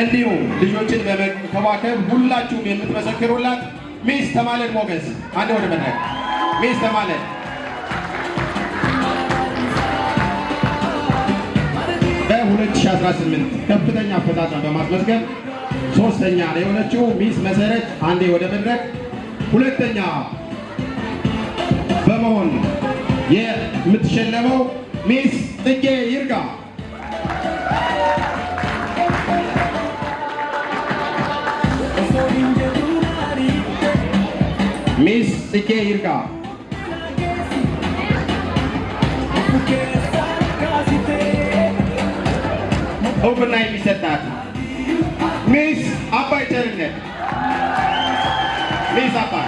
እንዲሁም ልጆችን በመንከባከብ ሁላችሁም የምትመሰክሩላት ሚስ ተማለን ሞገስ አንድ ወደ መድረክ ሚስ ተማለን በ2018 ከፍተኛ አፈጻጸም በማስመዝገብ 3ኛ ነው የሆነችው። ሚስ መሰረት አንዴ ወደ መድረክ። 2ኛ በመሆን የምትሸለመው ሚስ ጽጌ ይርጋ ሚስ ጽጌ ይርጋ እውቅና የሚሰጣት ሚስ አባይ ቸርነት ሚስ አባይ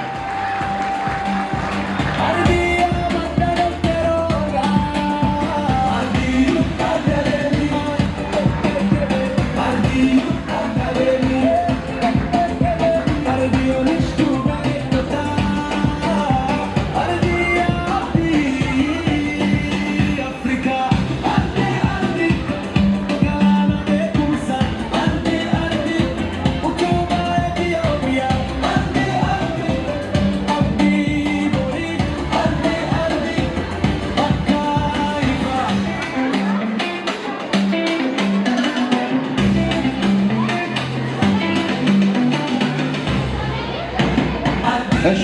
እሺ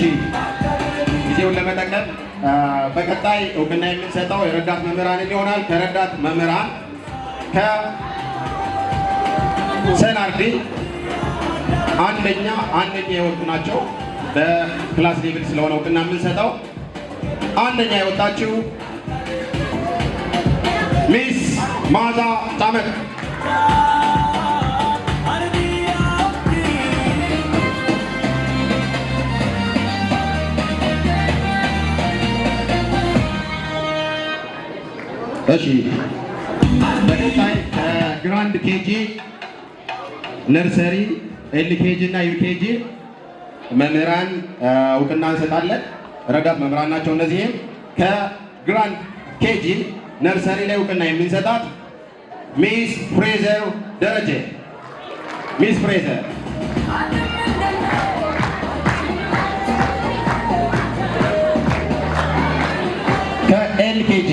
ጊዜውን ለመጠቀም በቀጣይ እውቅና የምንሰጠው የረዳት መምህራን ይሆናል። ከረዳት መምህራን ከሰናርዲ አንደኛ የወጡ ናቸው። በክላስ ሌቭል ስለሆነ እውቅና የምንሰጠው አንደኛ የወጣችው ሚስ ማዛ ጫመት እሺ በቀጣይ ከግራንድ ኬጂ ነርሰሪ ኤልኬጂ እና ዩኬጂ መምህራን እውቅና እንሰጣለን። ረዳት መምህራን ናቸው። እነዚህም ከግራንድ ኬጂ ነርሰሪ ላይ እውቅና የምንሰጣት ሚስ ፍሬዘር ደረጀ ሚስ ፍሬዘር ከኤልኬጂ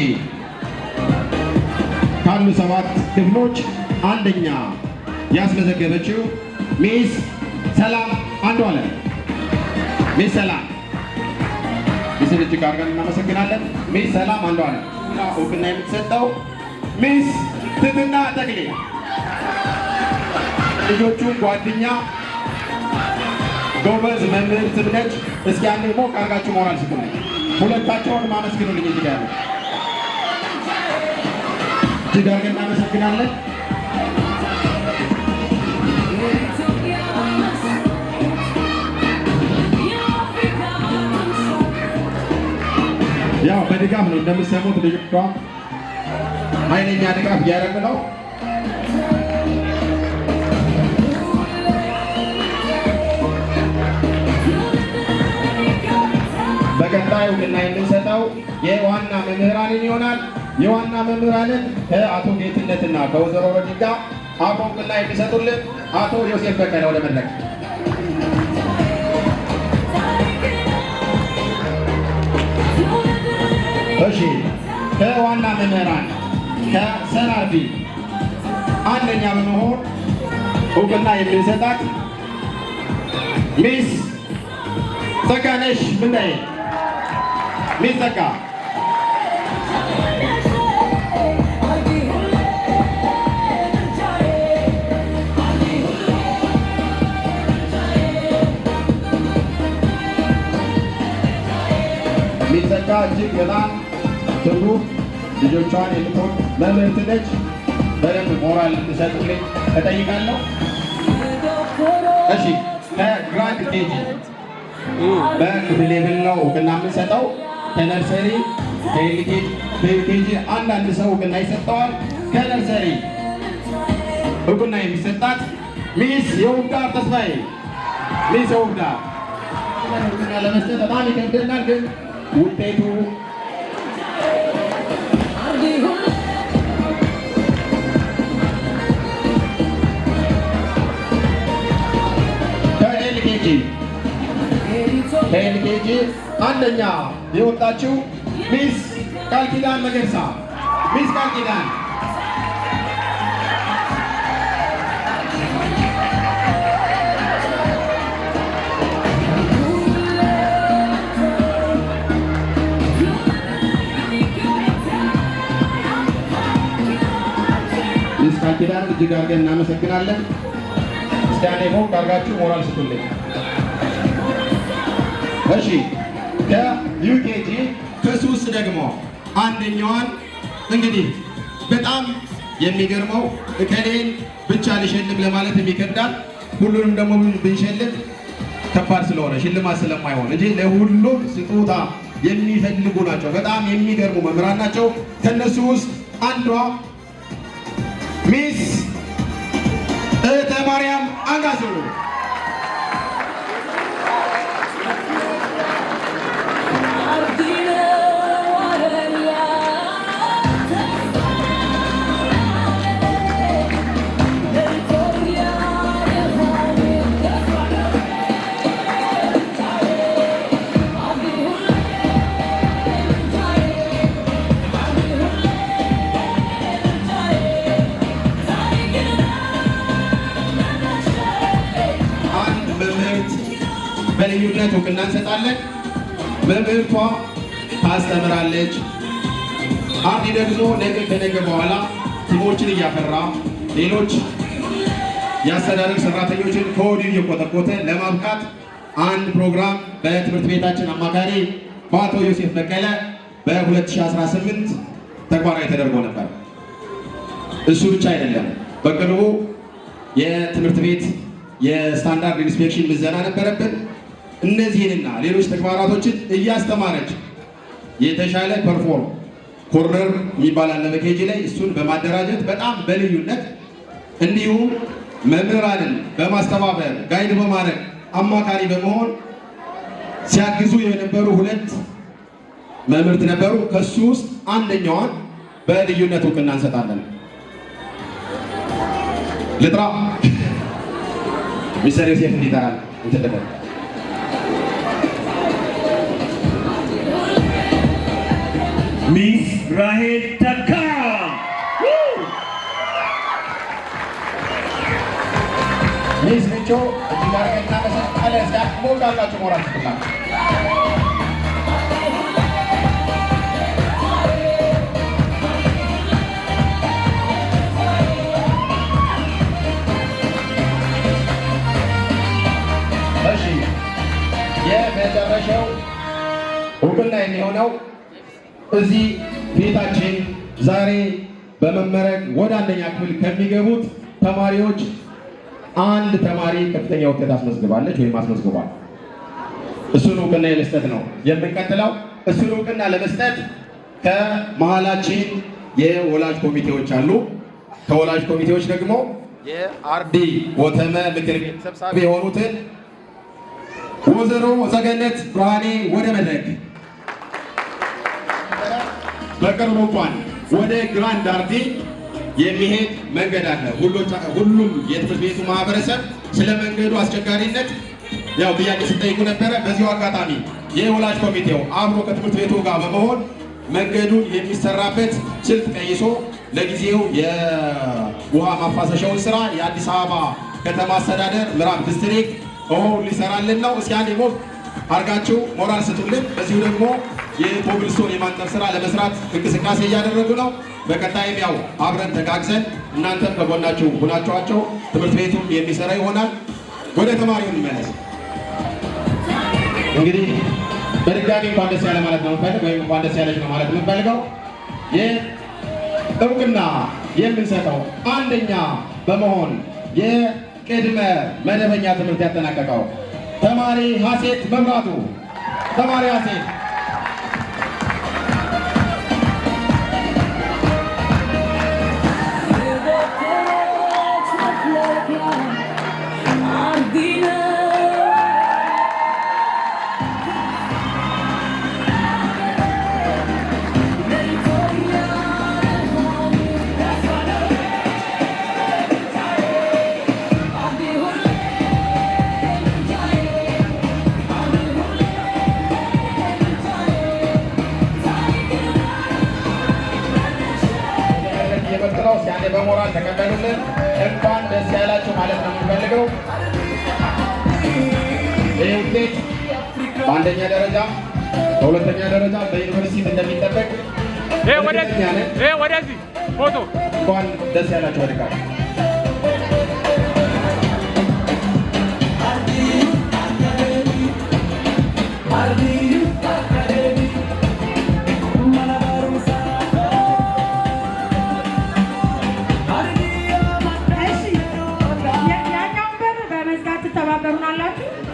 ካሉ 7 ክፍሎች አንደኛ ያስመዘገበችው ሚስ ሰላም አንዷለም። ሚስ ሰላም ሚስን እጅግ አድርገን እናመሰግናለን። ሚስ ሰላም አንዷለም እና እውቅና የምትሰጠው ሚስ ትትና ተክሌ ልጆቹ ጓደኛ ጎበዝ መምህርት ነች። እስኪ አንዴ ሞቅ አድርጋችሁ ሞራል ስጡልኝ። ሁለታቸውን ማመስግኑልኝ። እዚህ ጋር እጅግ አድርገን እናመሰግናለን። ያው በድጋፍ ነው እንደምትሰሙት ልጆቿ ኃይለኛ ድጋፍ እያደረግ ነው። በቀጣይ እውቅና የምንሰጠው የዋና መምህራንን ይሆናል። የዋና መምህራንን ከአቶ ጌትነትና ከወይዘሮ ረዲት ጋር አብረው እውቅና የሚሰጡልን አቶ ዮሴፍ በቀለ ወደ መድረክ። እሺ፣ ከዋና መምህራን ከሰራፊ አንደኛ በመሆን እውቅና የምንሰጣት ሚስ ጸጋነሽ ምንዳዬ። ሚስ ጸጋ ሚስ ጸጋ እጅግ በጣም ጥሩ ልጆቿን የምትወድ መምህርት ነች። በደንብ ሞራል እንድትሰጡልኝ እጠይቃለሁ። እሺ፣ ከግራንድ ኬጂ በክፍል ሌቭል ነው እውቅና የምንሰጠው። ከነርሰሪ ከኤልኬጂ አንዳንድ ሰው እውቅና ይሰጠዋል። ከነርሰሪ እውቅና የሚሰጣት ሚስ የውብዳር ተስፋዬ። ሚስ የውብዳር እውቅና ለመስጠት በጣም ይከብደናል፣ ግን ውጤቱ ከኤልኬጂ አንደኛ የወጣችው ሚስ ቃል ኪዳን መገርሳ። ሚስ ቃል ኪዳን ሚስ ቃል ኪዳን እጅግ አድርገን እናመሰግናለን። እስቲ አንዴ ሞቅ አድርጋችሁ ሞራል ስጡልኝ። እሺ፣ ከዩኬጂ ከሱ ውስጥ ደግሞ አንደኛዋን እንግዲህ በጣም የሚገርመው እከሌን ብቻ ልሸልም ለማለት የሚከብዳል። ሁሉንም ደግሞ ብንሸልም ከባድ ስለሆነ ሽልማት ስለማይሆን እንጂ ለሁሉም ስጦታ የሚፈልጉ ናቸው። በጣም የሚገርሙ መምህራን ናቸው። ከነሱ ውስጥ አንዷ ሚስ እህተ ማርያም አንጋሶ። በልዩነት እውቅና እንሰጣለን። መምህርቷ ታስተምራለች። አርዲ ደግሞ ነገ ከነገ በኋላ ቲሞችን እያፈራ ሌሎች የአስተዳደር ሰራተኞችን ከወዲሁ እየቆጠቆጠ ለማብቃት አንድ ፕሮግራም በትምህርት ቤታችን አማካሪ በአቶ ዮሴፍ በቀለ በ2018 ተግባራዊ ተደርጎ ነበር። እሱ ብቻ አይደለም። በቅርቡ የትምህርት ቤት የስታንዳርድ ኢንስፔክሽን ምዘና ነበረብን። እነዚህንና ሌሎች ተግባራቶችን እያስተማረች የተሻለ ፐርፎርም ኮርነር የሚባል አለ በኬጂ ላይ እሱን በማደራጀት በጣም በልዩነት እንዲሁም መምህራንን በማስተባበር ጋይድ በማድረግ አማካሪ በመሆን ሲያግዙ የነበሩ 2 መምህርት ነበሩ። ከሱ ውስጥ አንደኛዋን በልዩነት እውቅና እንሰጣለን። ልጥራ ሚስተር ዮሴፍ እንዲጠራል እንትደረ ሚስ ራሄል ተካ ሚስ ብቾ እጅግ አድርገን እናመሰግናለን። እስኪ ሞቃላችሁ ሞራል ስጥላችሁ። እሺ የመጨረሻው እውቅና የሚሆነው እዚህ ቤታችን ዛሬ በመመረቅ ወደ አንደኛ ክፍል ከሚገቡት ተማሪዎች አንድ ተማሪ ከፍተኛ ውጤት አስመዝግባለች ወይም አስመዝግቧል። እሱን እውቅና የመስጠት ነው የምንቀጥለው። እሱን እውቅና ለመስጠት ከመሃላችን የወላጅ ኮሚቴዎች አሉ። ከወላጅ ኮሚቴዎች ደግሞ የአርዲ ወተመ ምክር ቤት ሰብሳቢ የሆኑትን ወይዘሮ ሰገነት ብርሃኔ ወደ መድረክ። በቅርቡ እንኳን ወደ ግራንድ አርዲ የሚሄድ መንገድ አለ። ሁሉም የትምህርት ቤቱ ማህበረሰብ ስለ መንገዱ አስቸጋሪነት ያው ጥያቄ ሲጠይቁ ነበረ። በዚሁ አጋጣሚ የወላጅ ኮሚቴው አብሮ ከትምህርት ቤቱ ጋር በመሆን መንገዱን የሚሰራበት ስልት ቀይሶ ለጊዜው የውሃ ማፋሰሻውን ስራ የአዲስ አበባ ከተማ አስተዳደር ምዕራብ ዲስትሪክት ሊሰራልን ነው። እስኪ አንዴ ሞት አርጋችሁ ሞራል ስጡልን። በዚሁ ደግሞ የኮብልስቶን የማንጠፍ ስራ ለመስራት እንቅስቃሴ እያደረጉ ነው። በቀጣይም ያው አብረን ተጋግዘን እናንተም ከጎናችሁ ሁናችኋቸው ትምህርት ቤቱ የሚሰራ ይሆናል። ወደ ተማሪው እንመለስ። እንግዲህ በድጋሚ እንኳን ደስ ያለ ማለት ነው የምንፈልግ ወይም እንኳን ደስ ያለች ነው ማለት የምንፈልገው። እውቅና የምንሰጠው አንደኛ በመሆን የቅድመ መደበኛ ትምህርት ያጠናቀቀው ተማሪ ሀሴት መብራቱ። ተማሪ ሀሴት በሞራል ተቀበሉልን። እንኳን ደስ ያላችሁ ማለት ነው የምንፈልገው። ይህ ውጤት በአንደኛ ደረጃ በሁለተኛ ደረጃ በዩኒቨርሲቲ እንደሚጠበቅ ወደዚህ ፎቶ እንኳን ደስ ያላችሁ ወድቃል።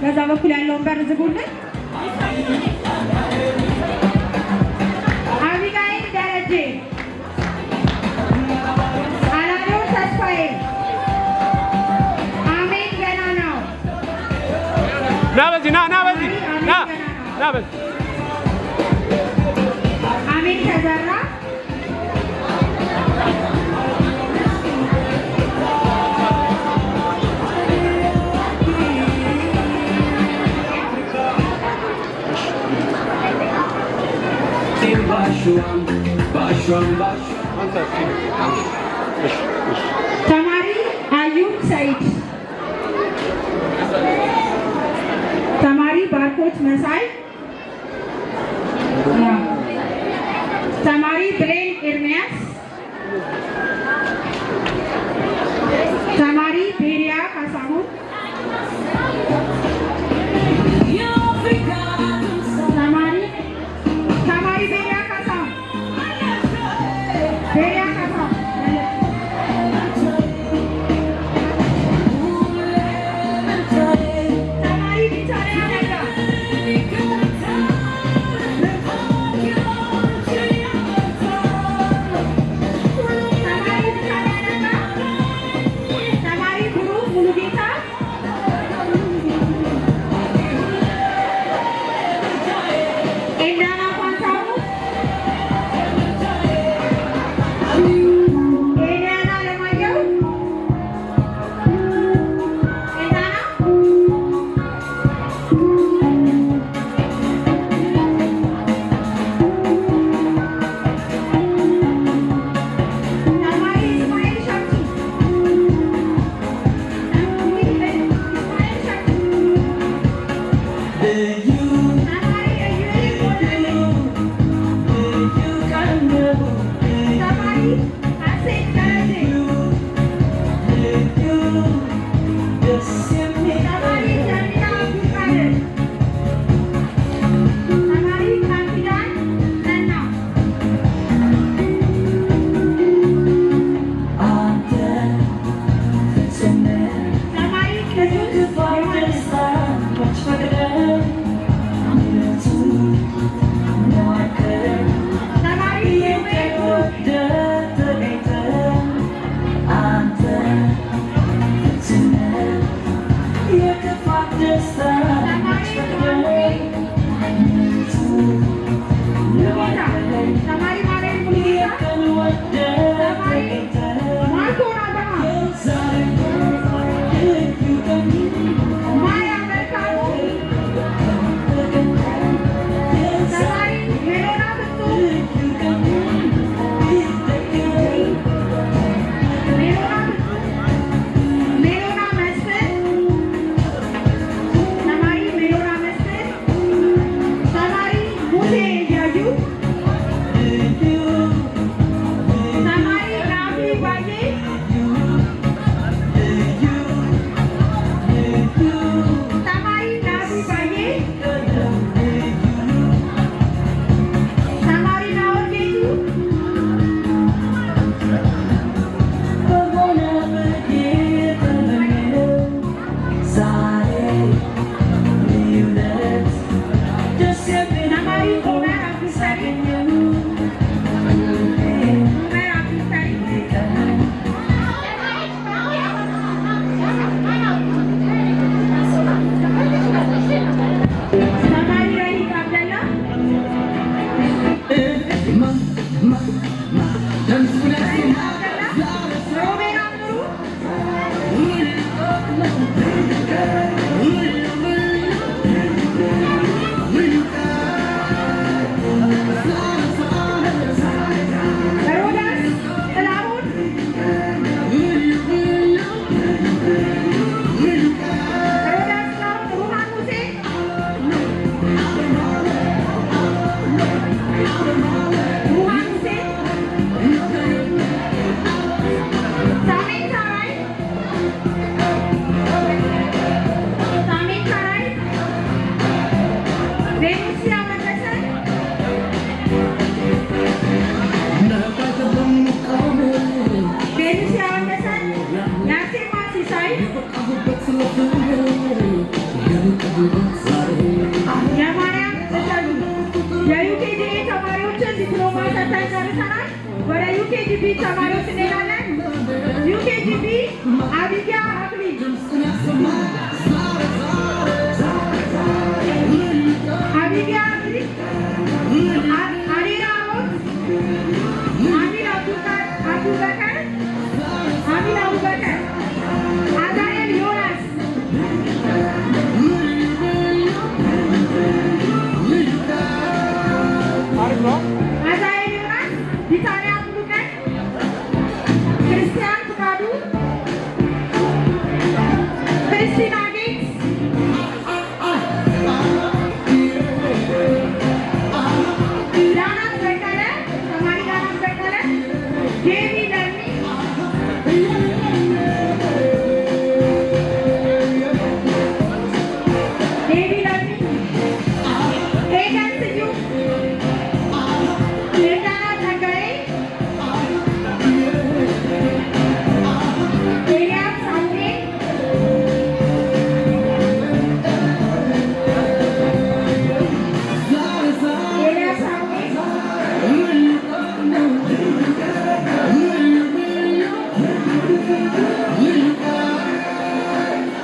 በዛ በኩል ያለውን በር ዝጉልን። አቢጋይል ደረጀ፣ አላዶር ተስፋዬ፣ አሜን ገና ነው። ና በዚህ ና በዚህ ና በዚህ አሜን ተዘራ፣ ተማሪ አዩብ ሰይድ፣ ተማሪ ባርኮት መሳይ፣ ተማሪ ብሌን ኤርሚያስ፣ ተማሪ ቤሪያ ካሳሁን፣ ተማሪ ቤሪያ ካሳሁን ተማሪ ቪክቶሪያ ነጋ ሲሳይ የማርያም እሸቱ የዩኬጂ ተማሪዎችን ዲፕሎማ ሰጥተን ጨርሰናል። ወደ ዩኬጂ ቢ ተማሪዎች እንሄዳለን። ዩኬጂ ቢ አቢጊያ አክሊል አቢጊያ አክሊል አሪራ ሞት አሚን አቡበከር አሚን አቡበከር አዛኤል ዮናስ አዛኤል ዮናስ ቢታንያ ሙሉቀን ክርስቲያን ፍቃዱ ክርስቲና ጌት ዳናት በቀለ ተማሪ ዳናት በቀለ ጄሚ ለሚ ዴቪ ለሚ ሄገን ስዩም ኤልዳና ጸጋዬ ኤልያስ ሳምሬ ኤልያስ ሳምሬ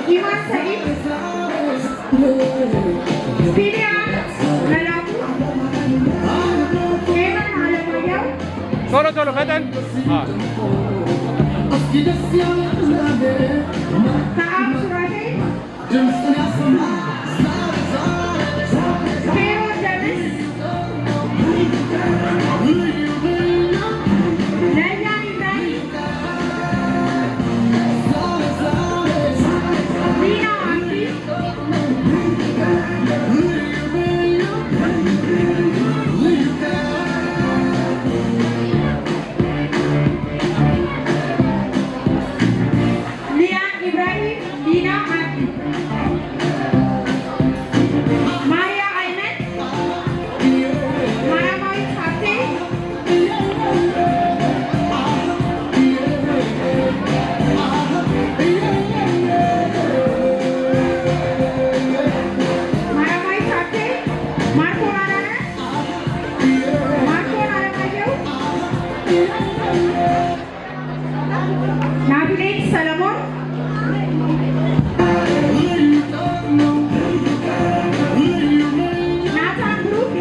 ኢማን ሰኢድ ቢሊያን መላኩ ሄመን አለማየሁ ቶሎ ቶሎ ፈጠን። ከአብ ሱራፌል ሄሮን ደምስ ለያን ኢብራሂም ሊና አብዲ ሊያን ኢብራሂም ሊና አብዲ ማርያ አይመን ማርያማዊት ሀብቴ ማርያማዊት ሀብቴ ማርኮን አዳነ ማርኮን አለማየሁ ናቢሌት ሰለሞን ናታን ብሩክ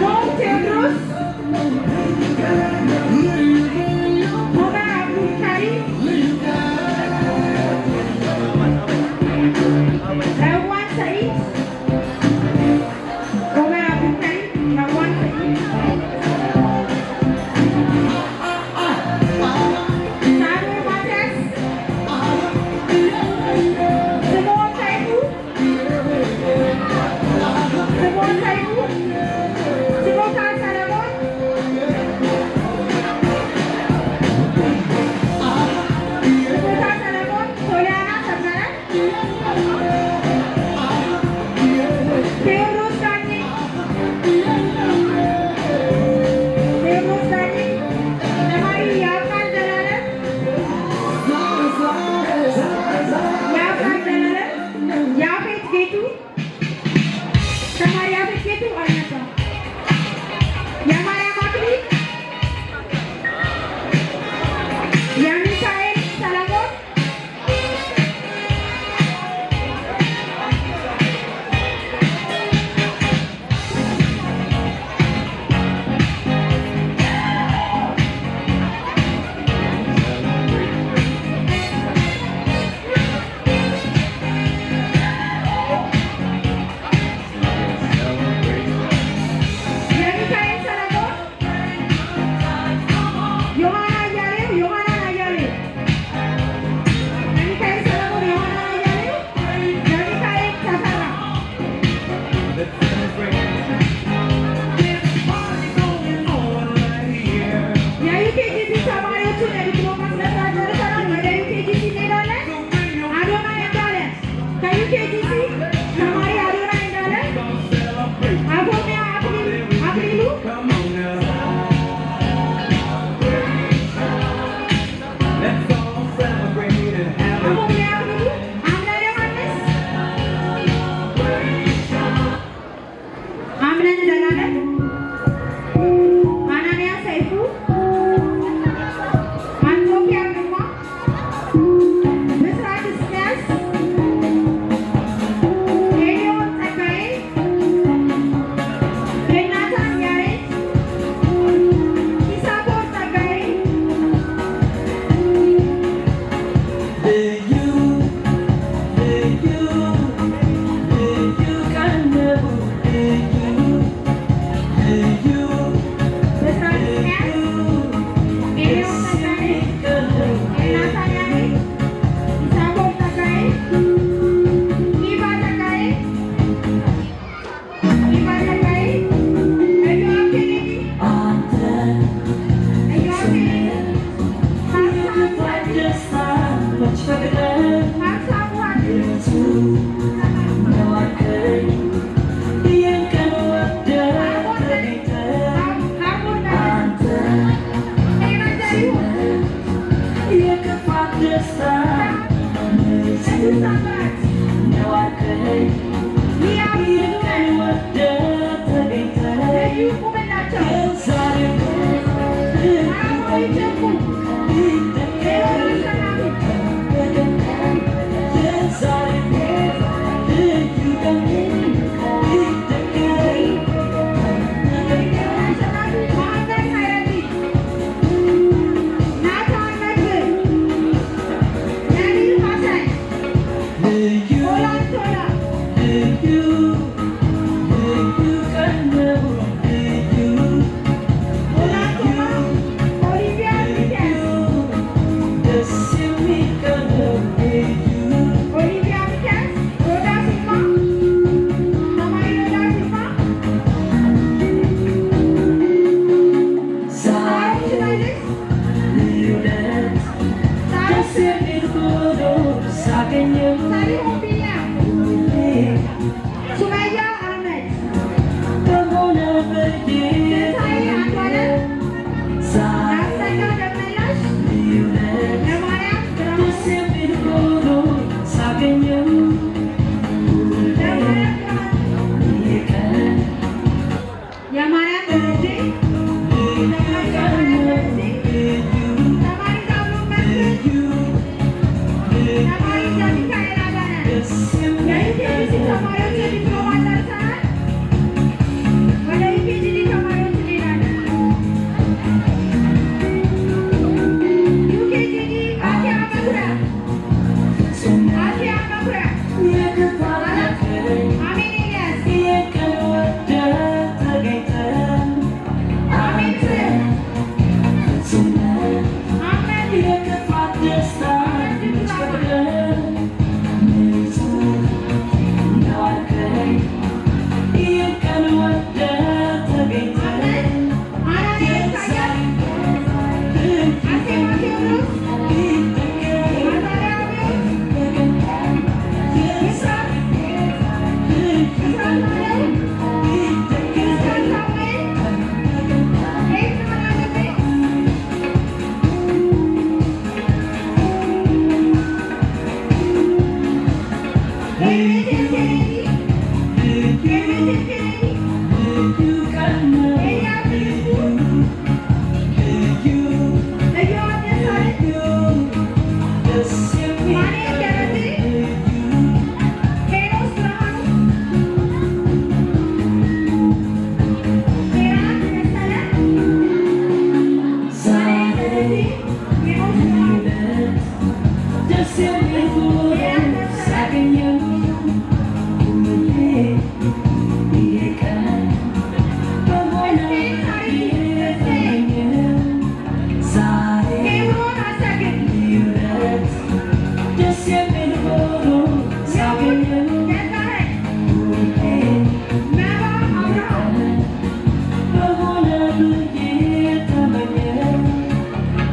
ሞም ቴዎድሮስ ኦመር አብዱልካሪም ረዋን ሰኢድ ኦመር አብዱልካሪም ረዋን ሰኢድ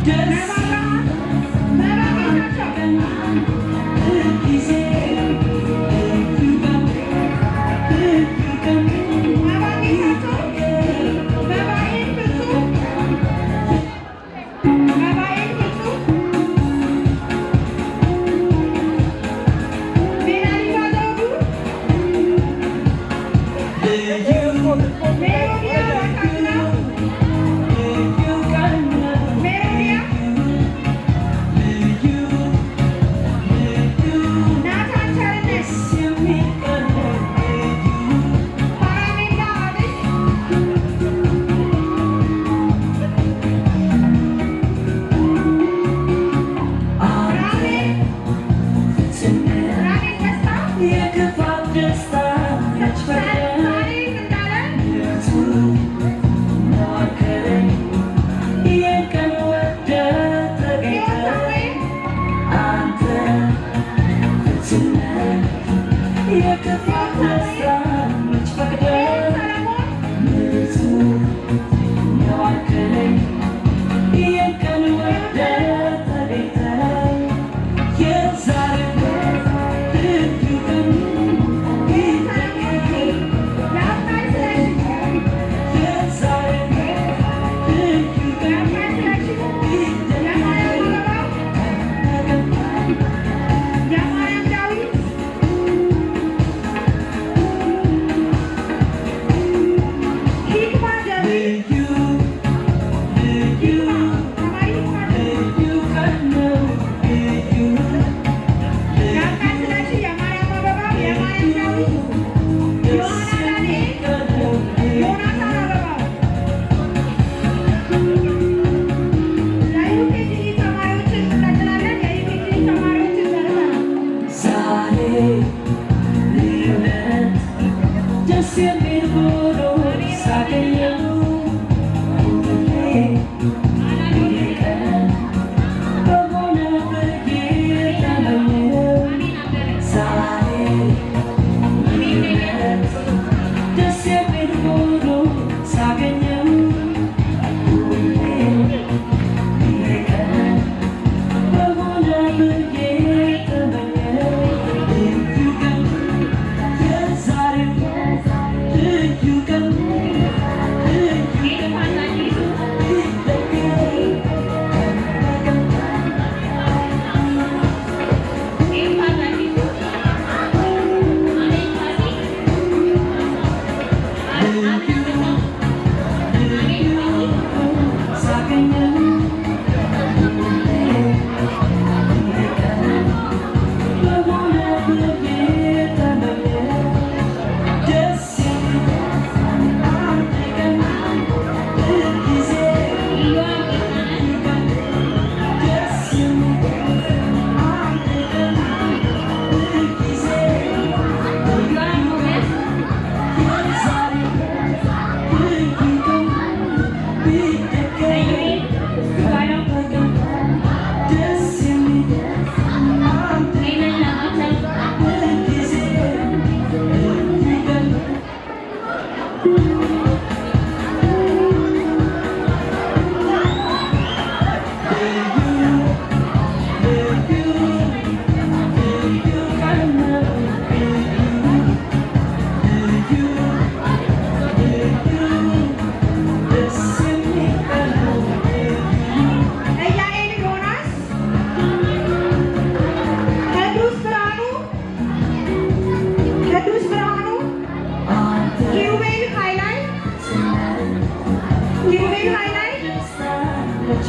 Yes.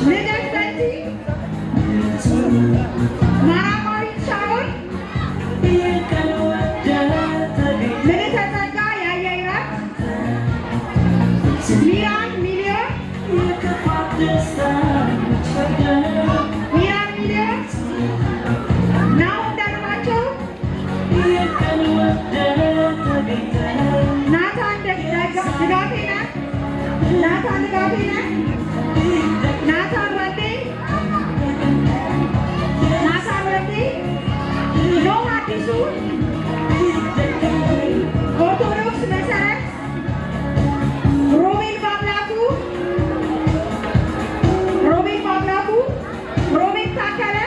ልደት በንቲ ማራማዊት ሻውል ምልዕተ ጸጋ ያየይራት ሚራን ሚሊዮን ሚራን ሚሊዮን ናሁም ደግማቸው ናታን ድጋፌነ ናታን ድጋፌነ ናታን ወልዴ ናታን ወልዴ ኖህ አዲሱ ኦርቶዶክስ መሰረት ሮቤል በአምላኩ ሮቤል ታከለ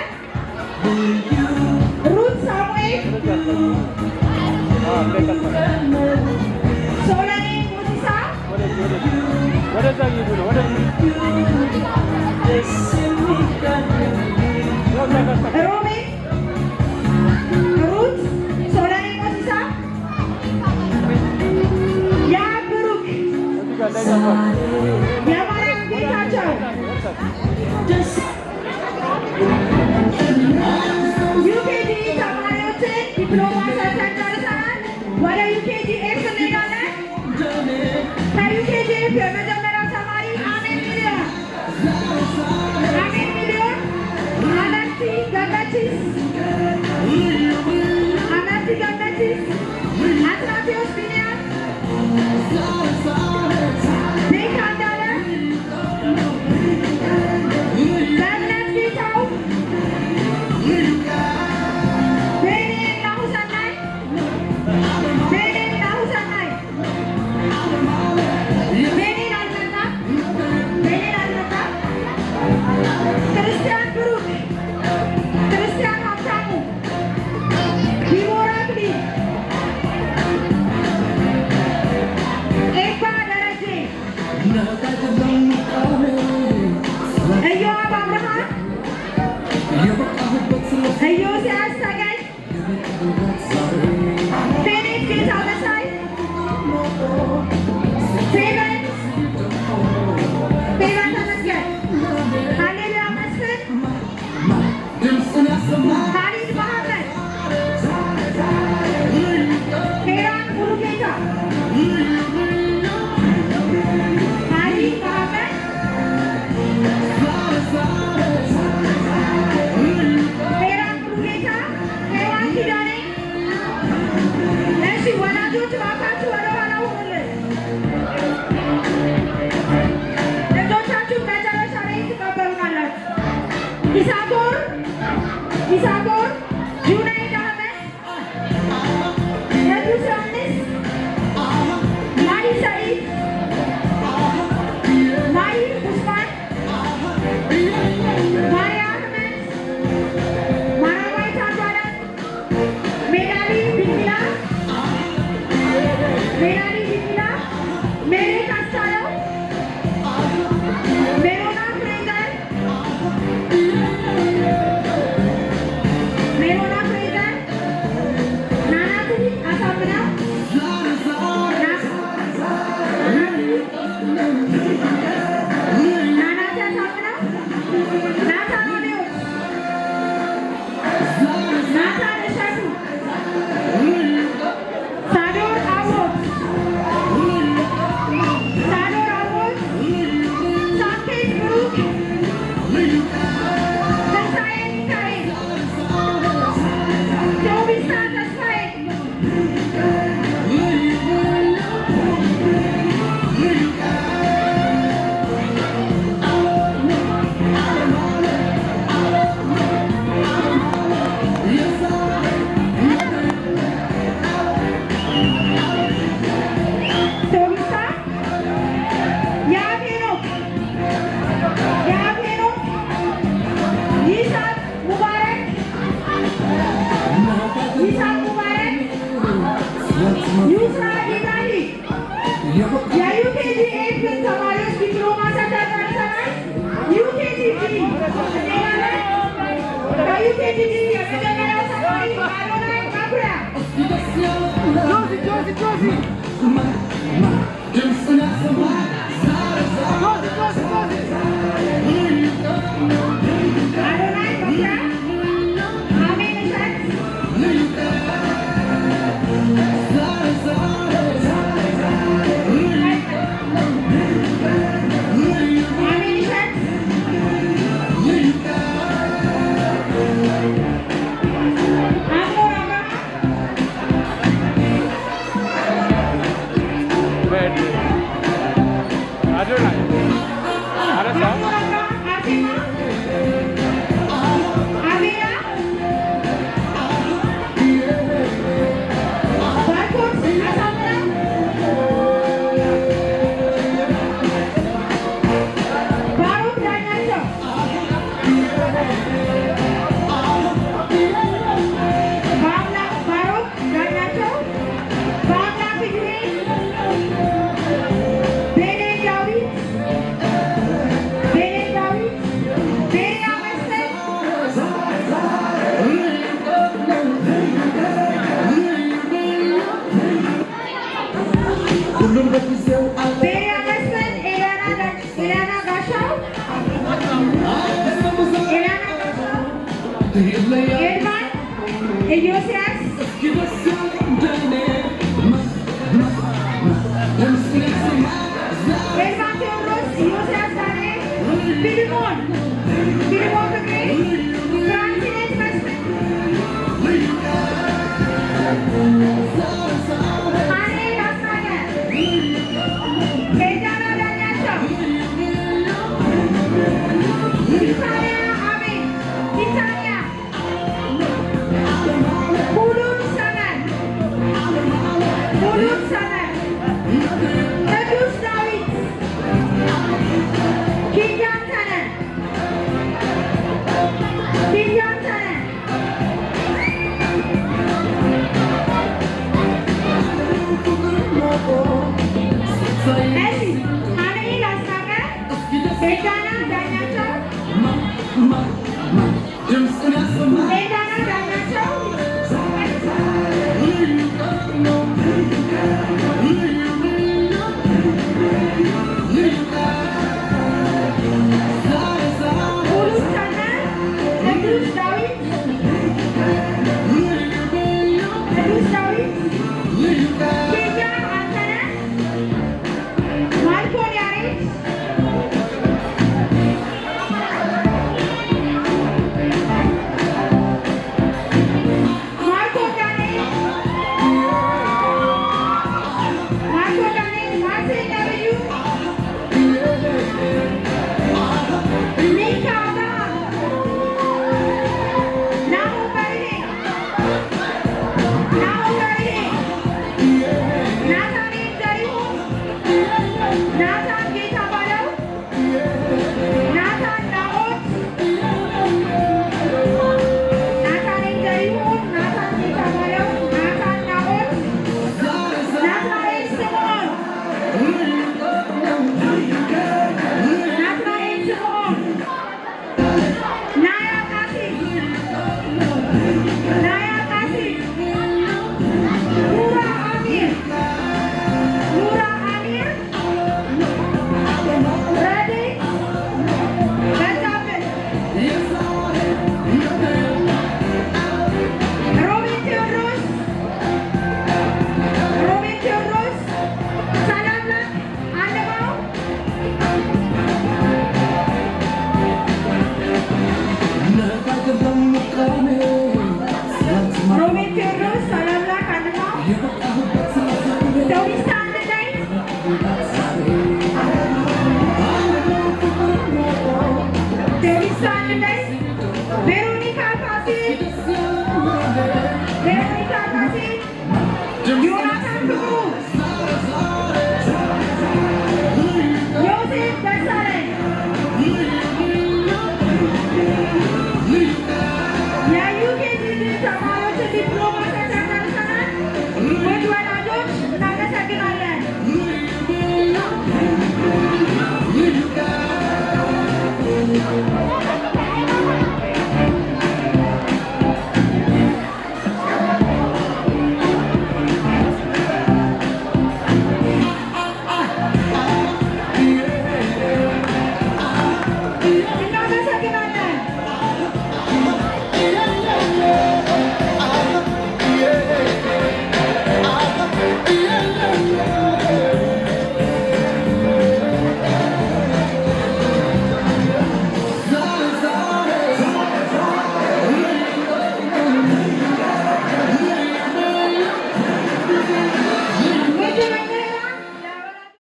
ሩት ሳሙኤል ሶለኔ ሙዚሳ ሮቤል ሩት ሶለኔ ሙዚሳ ያብሩክ የማርያም ጌታቸው ዩኬጂ ተማሪዎችን ዲፕሎማ ሰርተን ጨርሰናል። ወደ ዩኬጂ ኤፍ እንሄዳለን። ከዩኬጂ ኤፍ የመጀመሪያው ተማሪ አሜን ሚሊዮን አመርቲ ገመቺስ አትናቴዎስ ቢንያም ቤካ እንዳለ በእምነት ጌታው ቤኔና ሁሰናይ ቤኔን አልመጣም ክርስቲያን ብሩክ ክርስቲያን ሀብታሙ ዲቦራ ክሊል ኤባ ደረጀ ኢዮአብ አብርሃም ኢዮስያስ ተገኝ ፌኒት ጌታ መሳይ ፌቨን ተመስገን ሃሌሉያ መስፍን ካሊድ መሐመድ ሄራን ሙሉጌታ ካሊድ መሐመድ ሄራን ሙሉጌታ ሄዋን ኪዳኔ። እሺ ወላጆች እባካችሁ ወደ ኋላ ሁኑልን። ልጆቻችሁ መጨረሻ ላይ ትቀበሉናላችሁ። ኢሳኮር ጁናይድ አህመድ ቅዱስ ዮሐንስ ማሂ ሰኢድ ማሂ ኡስማን ማርያ አህመድ ማራማዊት አንዷለም ሜዳሊ ቢቂላ ሜሬት አስቻለው ሜሮና ፍሬዘር ናናት አሳምነው ናናት አሳምነው ናታን ኦኔዎስ ናታን እሸቱ ሳዶር አቦት ሳኬት ብሩክ ትንሣኤ ሚካኤል ጆቢሳ ተስፋዬ ጆቢሳ የአቤኖክ ይስሐቅ ሙባረክ ዩስራ ኢብራሂም የዩኬጂ ኤፍ ተማሪዎች ዲፕሎማ ሰርተን ጨርሰናል። ዩኬጂ ዲ እንሄዳለን። ከዩኬጂ ዲ የመጀመሪያው ተማሪ አዶናይ መኩሪያ ኢዮስያስ ኤልሳዕ ቴዎድሮስ ኢዮስያስ ዳንኤል ፊልሞን ፍቅሬ ፍራንሲኔት መስፍን ሀኔል አስናቀ ሄዳና ዳኛቸው ቢታንያ አቤል ቢታንያ ሙሉን ሰመን ቅዱስ ዳዊት ኪዳንተነ እሺ ሀኔል አስናቀ ሄዳና ዳኛቸው